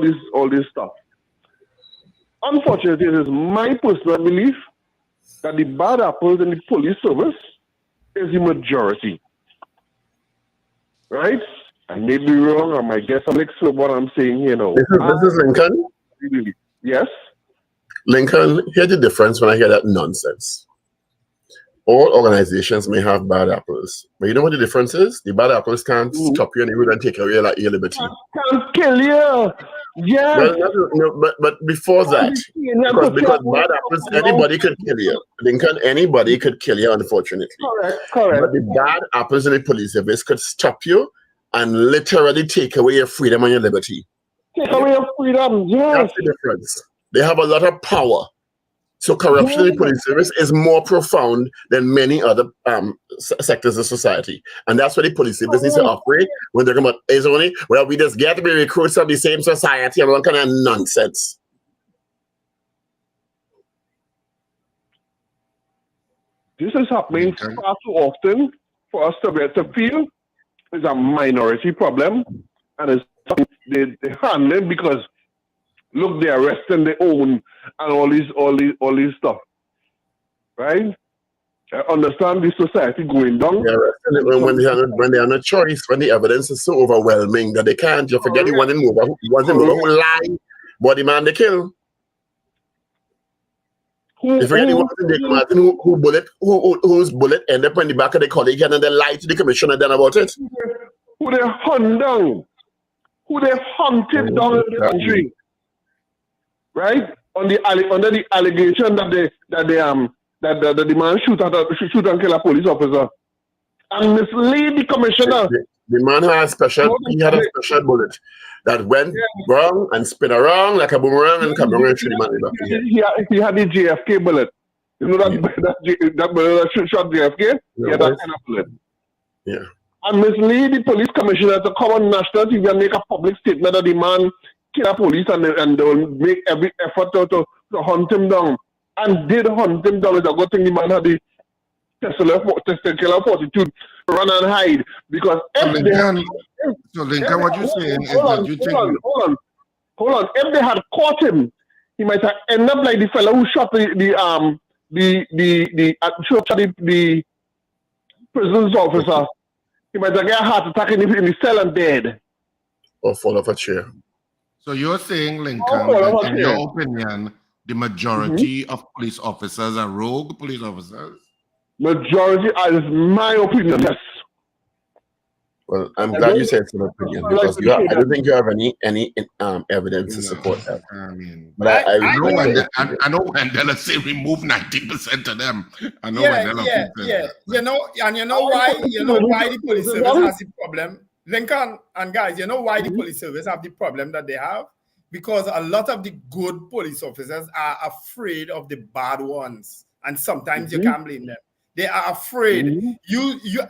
this stuff. Unfortunately, it is my personal belief that the bad apples in the police service is the majority. Right? I may be wrong, I might get some extra what I'm saying here now. This is Lincoln. Yes? Lincoln, here's the difference when I hear that nonsense. All organizations may have bad apples, but you know what the difference is? The bad apples can't stop you and you and take away your liberty. Can't kill you. Yeah. But before that, because bad apples, anybody could kill you. Lincoln, anybody could kill you, unfortunately. Correct. But the bad apples in the police service could stop you and literally take away your freedom and your liberty. Take away your freedom, yes. That's the difference. They have a lot of power. So corruption in the police service is more profound than many other sectors of society. And that's what the police service needs to operate when they're about, is only, well, we just get to be recruits of the same society and all kind of nonsense. This is happening far too often for us to be able to feel it's a minority problem, and it's they handle because look, they're arresting their own and all these stuff, right? I understand this society going down. They're arresting it when they have no choice, when the evidence is so overwhelming that they can't. You forget the one in Mova who lied, but the man they kill. You forget the one thing, Dick Martin, whose bullet ended up in the back of the colleague and then they lied to the commissioner then about it. Who they hunt down? Who they hunted down in the country? Right? Under the allegation that the man shoot and kill a police officer. And mislead the commissioner. The man had a special bullet that went wrong and spin around like a boomerang and come around and shoot the man in the back. He had the JFK bullet. You know that bullet that shot JFK? Yeah, that kind of bullet. Yeah. And mislead the police commissioner to come on national TV and make a public statement that the man killed a police and they will make every effort to hunt him down. And did hunt him down. It's a good thing the man had the testicular fortitude to run and hide. Because if Lincoln, what you're saying is that you think... Hold on. If they had caught him, he might have ended up like the fellow who shot the prison's officer. He might have got a heart attack in the cell and dead. Or fall off a chair. So you're saying, Lincoln, that in your opinion, the majority of police officers are rogue police officers? Majority, is my opinion, yes. Well, I'm glad you said it's an opinion because I don't think you have any evidence to support that. I know Wendell say remove 90% of them. I know You know why the police service has the problem? Lincoln and guys, you know why the police service have the problem that they have? Because a lot of the good police officers are afraid of the bad ones, and sometimes you can't blame them. They are afraid.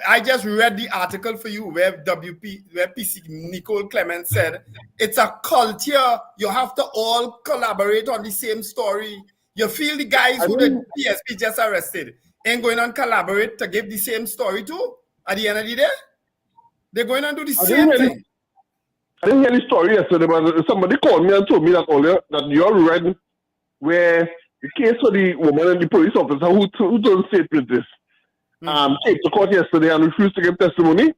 I just read the article for you where PC Nicole Clement said it's a culture. You have to all collaborate on the same story. You feel the guys who the PSP just arrested ain't going on collaborate to give the same story too at the end of the day? They're going to do the same thing. I didn't hear the story yesterday, but somebody called me and told me that earlier that you read where the case of the woman and the police officer who told state this came to court yesterday and refused to give testimony.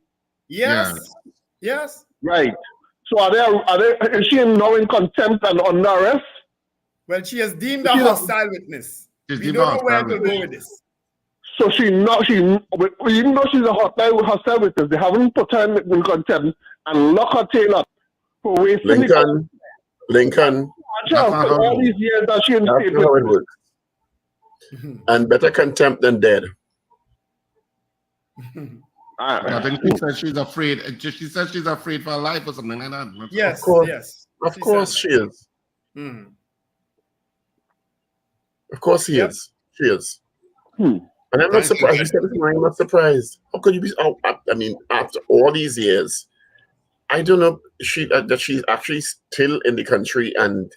Yes. Right. So is she now in contempt and under arrest? Well, she is deemed a hostile witness. We don't know where to go with this. So even though she's a hostile witness, they haven't put her in contempt and lock her tail up for wasting Lincoln. All these years that she in state how it works. And better contempt than dead. I think she says she's afraid. She says she's afraid for her life or something like that. Yes, of course she is. Of course he is. She is. And I'm not surprised. You said this morning, I'm not surprised. How could you be? I mean, after all these years, I don't know that she's actually still in the country, and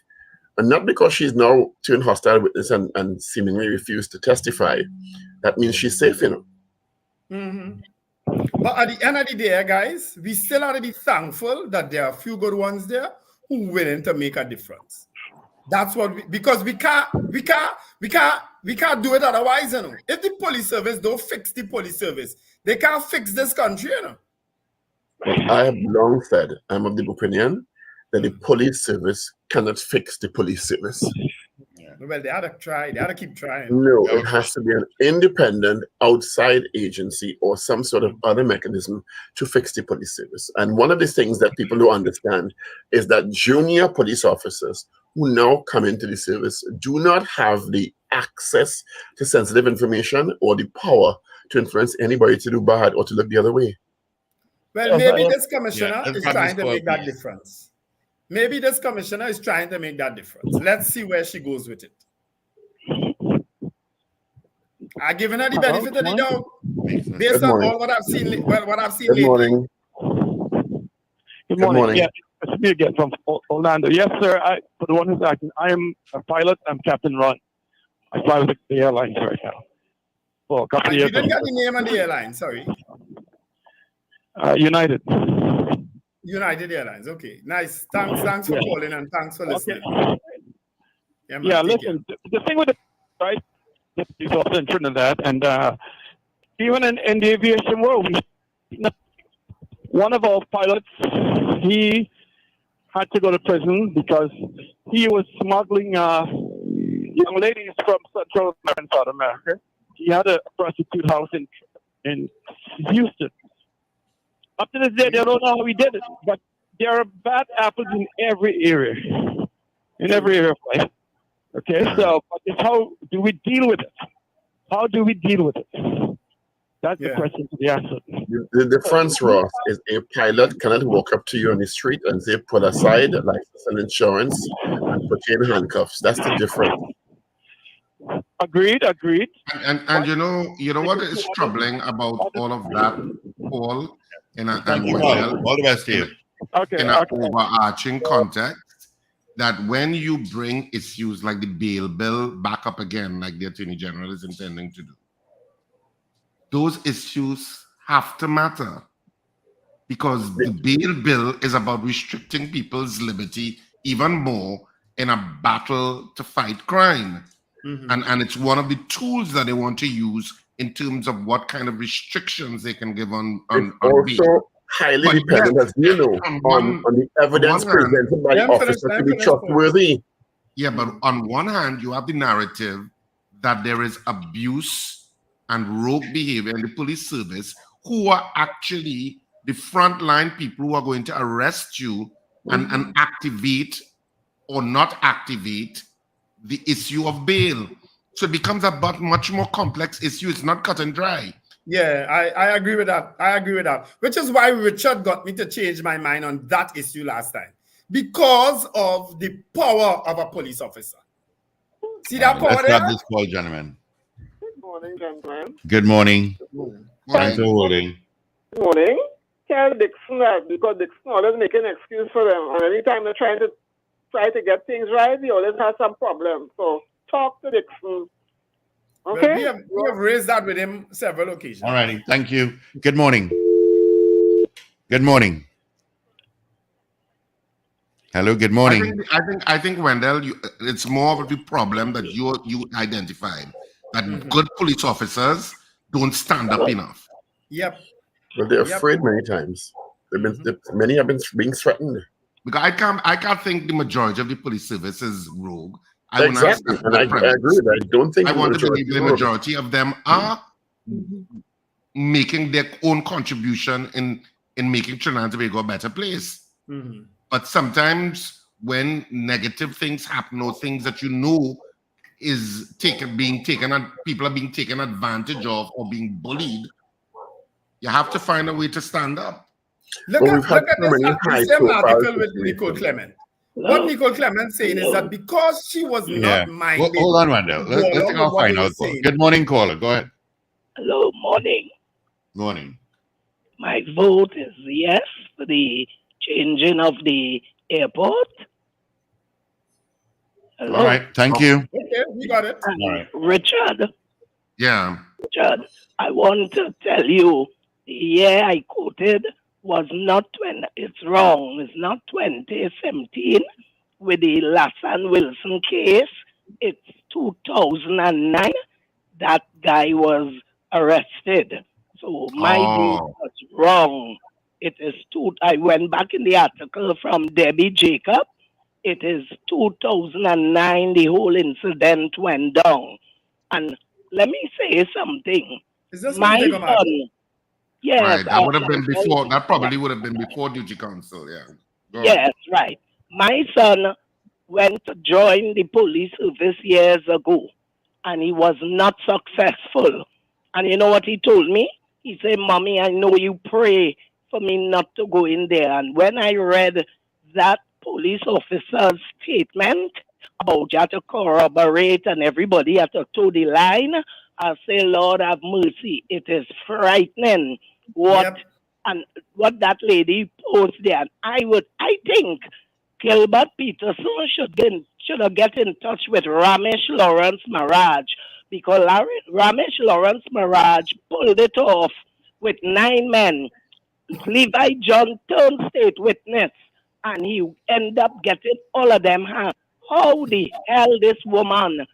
not because she's now turned hostile witness and seemingly refused to testify. That means she's safe, you know. But at the end of the day, guys, we still have to be thankful that there are a few good ones there who are willing to make a difference. That's what because we can't do it otherwise, you know. If the police service don't fix the police service, they can't fix this country, you know. Well, I have long said, I'm of the opinion that the police service cannot fix the police service. Well, they had to try. They had to keep trying. No, it has to be an independent outside agency or some sort of other mechanism to fix the police service. And one of the things that people don't understand is that junior police officers who now come into the service do not have the access to sensitive information or the power to influence anybody to do bad or to look the other way. Well, maybe this commissioner is trying to make that difference. Maybe this commissioner is trying to make that difference. Let's see where she goes with it. I've given her the benefit of the doubt based on all what I've seen. Good morning. Good morning. Yeah, it's me again from Orlando. Yes, sir. For the one who's acting, I am a pilot. I'm Captain Ron. I fly with the airlines right now. For a couple of years. You didn't get the name of the airline. Sorry. United. United Airlines. Okay, nice. Thanks for calling and thanks for listening. Yeah, listen. The thing with right, he's also in Trinidad, and even in the aviation world, one of our pilots, he had to go to prison because he was smuggling young lady is from Central America and South America. He had a prostitute house in Houston. Up to this day, they don't know how he did it, but there are bad apples in every area of life. Okay, so but it's how do we deal with it? How do we deal with it? That's the question to be answered. The difference, Ross, is a pilot cannot walk up to you on the street and say, pull aside, license and insurance, and put you in handcuffs. That's the difference. Agreed. And you know what is troubling about all of that, Paul, and Wendell, all the best to you. In an overarching context, that when you bring issues like the bail bill back up again, like the Attorney General is intending to do, those issues have to matter, because the bail bill is about restricting people's liberty even more in a battle to fight crime. And it's one of the tools that they want to use in terms of what kind of restrictions they can give on also bail. highly dependent, as you know, on the evidence presented by the officer to be trustworthy. Yeah, but on one hand, you have the narrative that there is abuse and rogue behavior in the police service, who are actually the frontline people who are going to arrest you and activate or not activate the issue of bail. So it becomes a much more complex issue. It's not cut and dry. Yeah, I agree with that. Which is why Richard got me to change my mind on that issue last time. Because of the power of a police officer. See that power Let's there? start this call, gentlemen. Good morning, gentlemen. Good morning. Thanks for holding. Good morning. Tell Dixon that, because Dixon always make an excuse for them. And anytime they're trying to get things right, he always has some problem. So talk to Dixon. Okay? Well, we have raised that with him several occasions. All righty. Thank you. Good morning. Good morning. Hello. Good morning. I think Wendell, it's more of the problem that you identified, that good police officers don't stand up enough. Yep. But they're afraid many times. Many have been being threatened. Because I can't think the majority of the police service is rogue. Exactly, and I agree with that. I don't think I want to believe the rogue. majority of them are making their own contribution in making Trinidad and Tobago a better place. But sometimes when negative things happen, or things that you know is people are being taken advantage of or being bullied, you have to find a way to stand up. Look at this same article with Nicole Clement. What Nicole Clement's saying is that because she was not minded. Hold on, Wendell. Let's take our final call. Good morning, caller. Go ahead. Hello, morning. Morning. My vote is yes for the changing of the airport. Hello? All right. Thank you. Okay, we got it. All right. Richard. Yeah. Richard, I want to tell you, the year I quoted was not it's wrong. It's not 2017 with the Lassan Wilson case. It's 2009. That guy was arrested. So my view was wrong. It is I went back in the article from Debbie Jacob. It is 2009 the whole incident went down. And let me say something. Is this my son? Yes. Right. That would have been before. That probably would have been before duty council. Yeah. Yes, right. My son went to join the police service years ago, and he was not successful. And you know what he told me? He said, "Mommy, I know you pray for me not to go in there." And when I read that police officer's statement about you have to corroborate and everybody have to toe the line, I say, Lord have mercy. It is frightening what that lady posted there. I think Gilbert Peterson should have get in touch with Ramesh Lawrence Maharaj, because Ramesh Lawrence Maharaj pulled it off with 9 men. Levi John turned state witness, and he ended up getting all of them hung. How the hell this woman,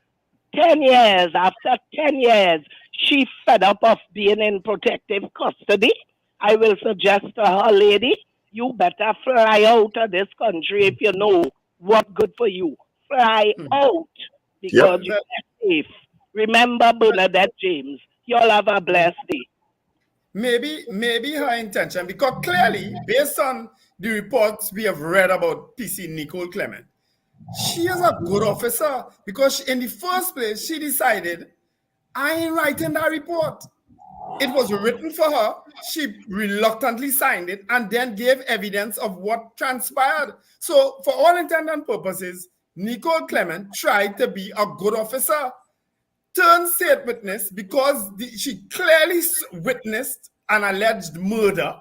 10 years, after 10 years, she fed up of being in protective custody? I will suggest to her, lady, you better fly out of this country if you know what's good for you. Fly out. because you're safe. Remember Bernadette James. You all have a blessed day. Maybe her intention, because clearly, based on the reports we have read about PC Nicole Clement, she is a good officer, because in the first place, she decided, I ain't writing that report. It was written for her. She reluctantly signed it and then gave evidence of what transpired. So for all intents and purposes, Nicole Clement tried to be a good officer, turned state witness because she clearly witnessed an alleged murder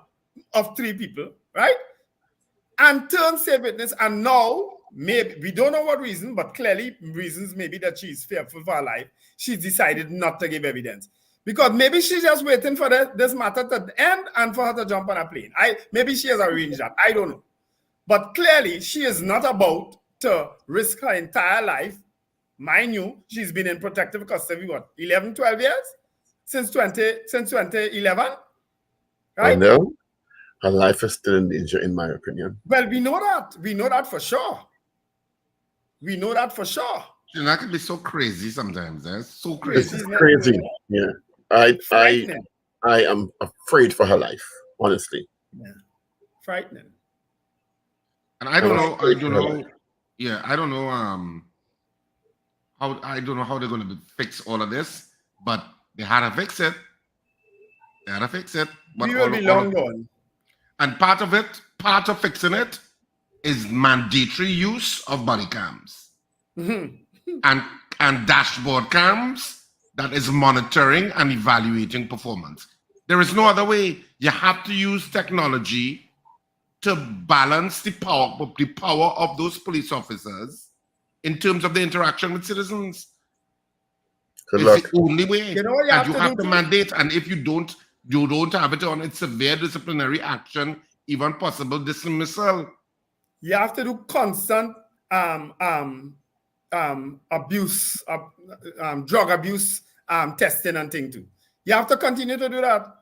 of 3 people, right? And turned state witness, and now, maybe, we don't know what reason, but clearly reasons maybe that she's fearful for her life, she decided not to give evidence. Because maybe she's just waiting for this matter to end and for her to jump on a plane. Maybe she has arranged that. I don't know. But clearly, she is not about to risk her entire life. Mind you, she's been in protective custody, what, 11, 12 years? Since 2011? Right? No, her life is still in danger, in my opinion. Well, we know that. We know that for sure. We know that for sure. You know, that can be so crazy sometimes. So crazy. It's crazy. Yeah. I am afraid for her life, honestly. Yeah. Frightening. And I don't know. Yeah, I don't know. I don't know how they're going to fix all of this, but they had to fix it. But we will be long gone. And part of fixing it is mandatory use of body cams and dashboard cams that is monitoring and evaluating performance. There is no other way. You have to use technology to balance the power of those police officers in terms of the interaction with citizens. It's the only way. You know what you have to mandate, and if you don't have it on, it's severe disciplinary action, even possible dismissal. You have to do constant abuse, drug abuse testing and thing too. You have to continue to do that.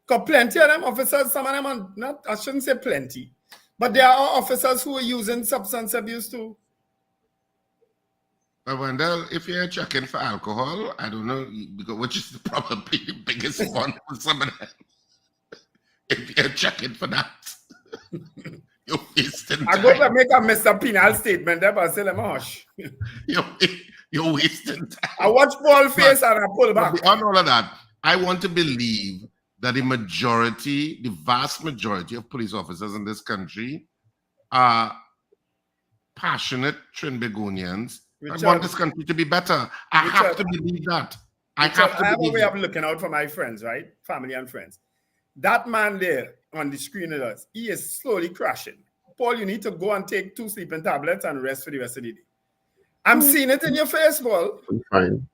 Because plenty of them officers, some of them are not, I shouldn't say plenty, but there are officers who are using substance abuse too. I wonder if you're checking for alcohol, I don't know, because which is probably the biggest one for some of them. If you're checking for that, you're wasting time. I'm going to make a Mr. Penal statement there, but I say, let me hush. You're wasting time. I watch Paul face and I pull back. Beyond all of that, I want to believe that the vast majority of police officers in this country are passionate Trinbagonians that want this country to be better. I have to believe that. I have a way of looking out for my friends, right? Family and friends. That man there on the screen with us, he is slowly crashing. Paul, you need to go and take 2 sleeping tablets and rest for the rest of the day. I'm seeing it in your face, Paul. I'm fine.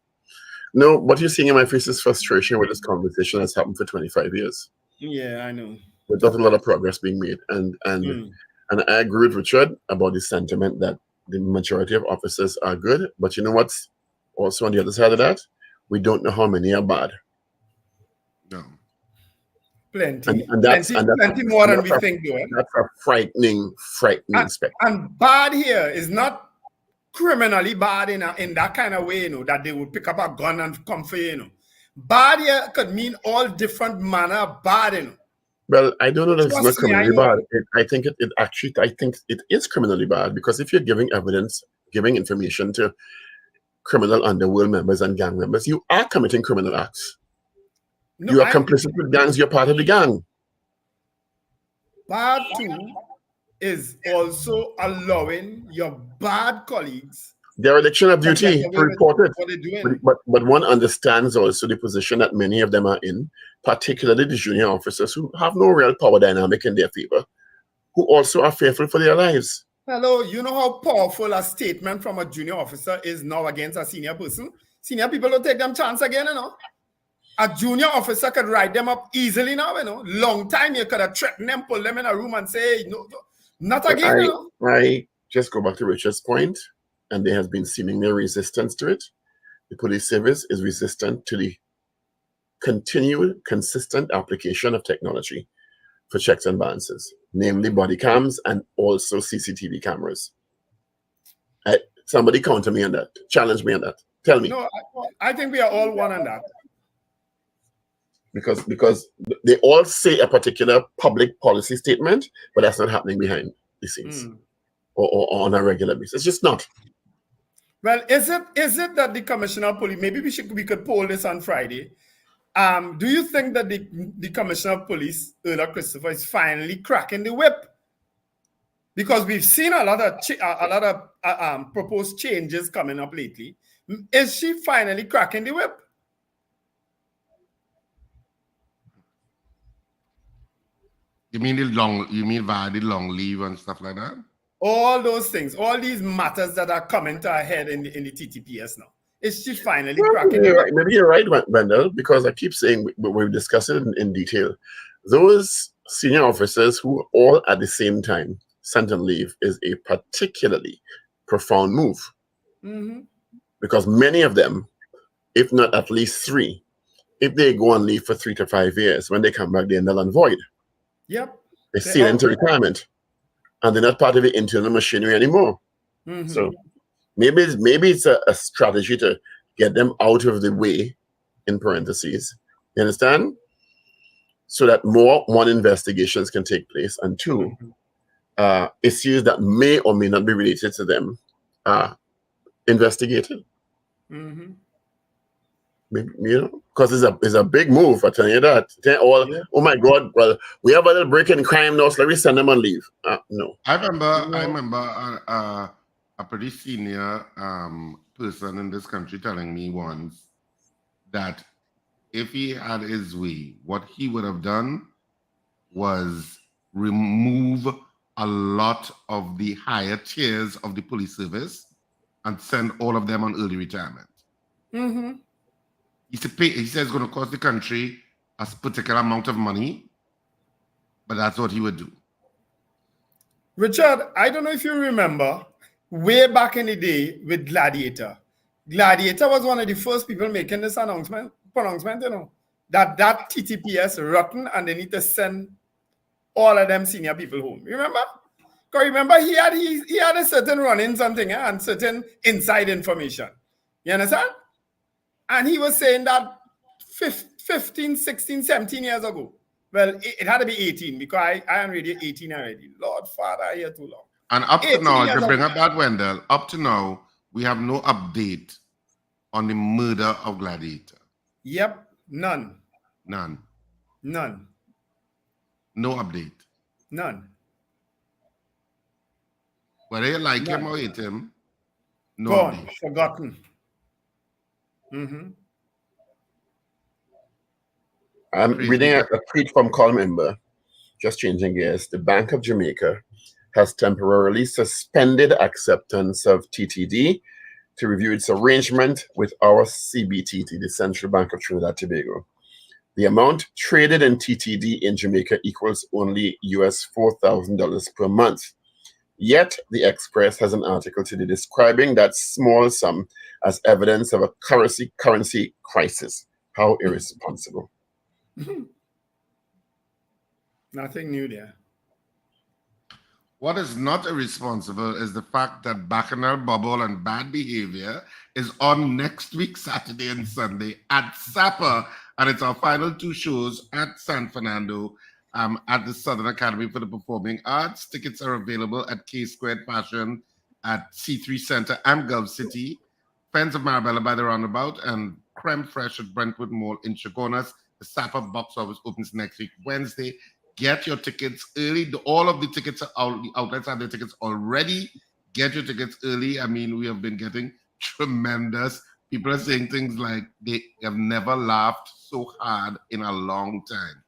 No, what you're seeing in my face is frustration with this conversation that's happened for 25 years. Yeah, I know. With not a lot of progress being made. And I agree with Richard about the sentiment that the majority of officers are good. But you know what's also on the other side of that? We don't know how many are bad. No. Plenty. And that's plenty more than we think, though. That's a frightening spectrum. And bad here is not criminally bad in that kind of way, that they would pick up a gun and come for you, Bad here could mean all different manner of bad, Well, I don't know that it's not criminally bad. I think it is criminally bad, because if you're giving evidence, giving information to criminal underworld members and gang members, you are committing criminal acts. No, you are complicit with gangs. You're part of the gang. Bad too is also allowing your bad colleagues dereliction of duty to report it. But one understands also the position that many of them are in, particularly the junior officers who have no real power dynamic in their favor, who also are fearful for their lives. Hello, you know how powerful a statement from a junior officer is now against a senior person? Senior people don't take them chance again, A junior officer could write them up easily now, Long time you could have threatened them, pull them in a room and say, no, not again, I just go back to Richard's point, and there has been seemingly resistance to it. The police service is resistant to the continued, consistent application of technology for checks and balances, namely body cams and also CCTV cameras. Somebody counter me on that. Challenge me on that. Tell me. No, I think we are all one on that. Because they all say a particular public policy statement, but that's not happening behind the scenes or on a regular basis. It's just not. Well, is it that the commissioner of police, maybe we could poll this on Friday. Do you think that the commissioner of police, Erla Christopher, is finally cracking the whip? Because we've seen a lot of proposed changes coming up lately. Is she finally cracking the whip? You mean via the long leave and stuff like that? All those things, all these matters that are coming to a head in the TTPS now. Is she finally cracking the whip? Maybe you're right, Wendell, because I keep saying we've discussed it in detail. Those senior officers who all at the same time sent on leave is a particularly profound move. Because many of them, if not at least three, if they go on leave for 3 to 5 years, when they come back, they're null and void. Yep. They seal into retirement, and they're not part of the internal machinery anymore. So maybe it's a strategy to get them out of the way, in parentheses. You understand? So that one, investigations can take place, and two, issues that may or may not be related to them are investigated. Because it's a big move. I tell you that. Oh my God! Well, we have a little break in crime now, so let me send them on leave. No. I remember a pretty senior person in this country telling me once that if he had his way, what he would have done was remove a lot of the higher tiers of the police service and send all of them on early retirement. He said it's going to cost the country a particular amount of money, but that's what he would do. Richard, I don't know if you remember, way back in the day with Gladiator. Gladiator was one of the first people making this pronouncement, that TTPS rotten and they need to send all of them senior people home. Remember? Because remember, he had a certain run-in something and certain inside information. You understand? And he was saying that 15, 16, 17 years ago. Well, it had to be 18 because I am already 18 already. Lord Father, I hear too long. And up to now, to bring up that, Wendell, up to now, we have no update on the murder of Gladiator. Yep, none. None. None. No update. None. Whether you like him or hate him, no gone, update. Forgotten. I'm reading a tweet from call member, just changing gears. The Bank of Jamaica has temporarily suspended acceptance of TTD to review its arrangement with our CBTT, the Central Bank of Trinidad and Tobago. The amount traded in TTD in Jamaica equals only US $4,000 per month. Yet, the Express has an article today describing that small sum as evidence of a currency crisis. How irresponsible. Nothing new there. What is not irresponsible is the fact that Bacchanal Bubble and Bad Behavior is on next week, Saturday and Sunday at Sapa. And it's our final 2 shows at San Fernando at the Southern Academy for the Performing Arts. Tickets are available at K Squared Fashion at C3 Center and Gulf City, Friends of Marabella by the Roundabout, and Creme Fresh at Brentwood Mall in Chagonas. The Sapa box office opens next week, Wednesday. Get your tickets early. All of the tickets are out. The outlets have their tickets already. Get your tickets early. I mean, we have been getting tremendous. People are saying things like they have never laughed so hard in a long time.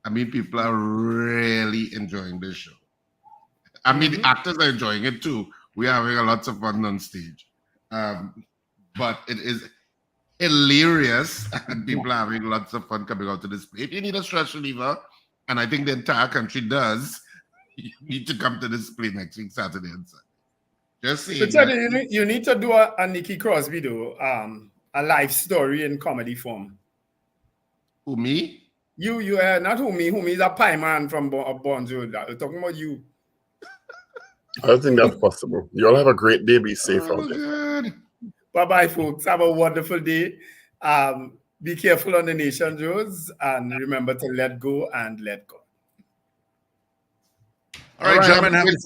I mean, people are really enjoying this show. I mean, the actors are enjoying it too. We are having lots of fun on stage. But it is hilarious and people are having lots of fun coming out to this play. If you need a stress reliever, and I think the entire country does, you need to come to this play next week, Saturday and Sunday. Just saying. Richard, you need to do a Nikki Crosby, though, a life story in comedy form. Who, me? You not who me is a pie man from Bonjour. We're talking about you. I think that's possible. You all have a great day. Be safe out there. Bye-bye, folks. Have a wonderful day. Be careful on the nation roads, and remember to let go and let go. All right, gentlemen. Have a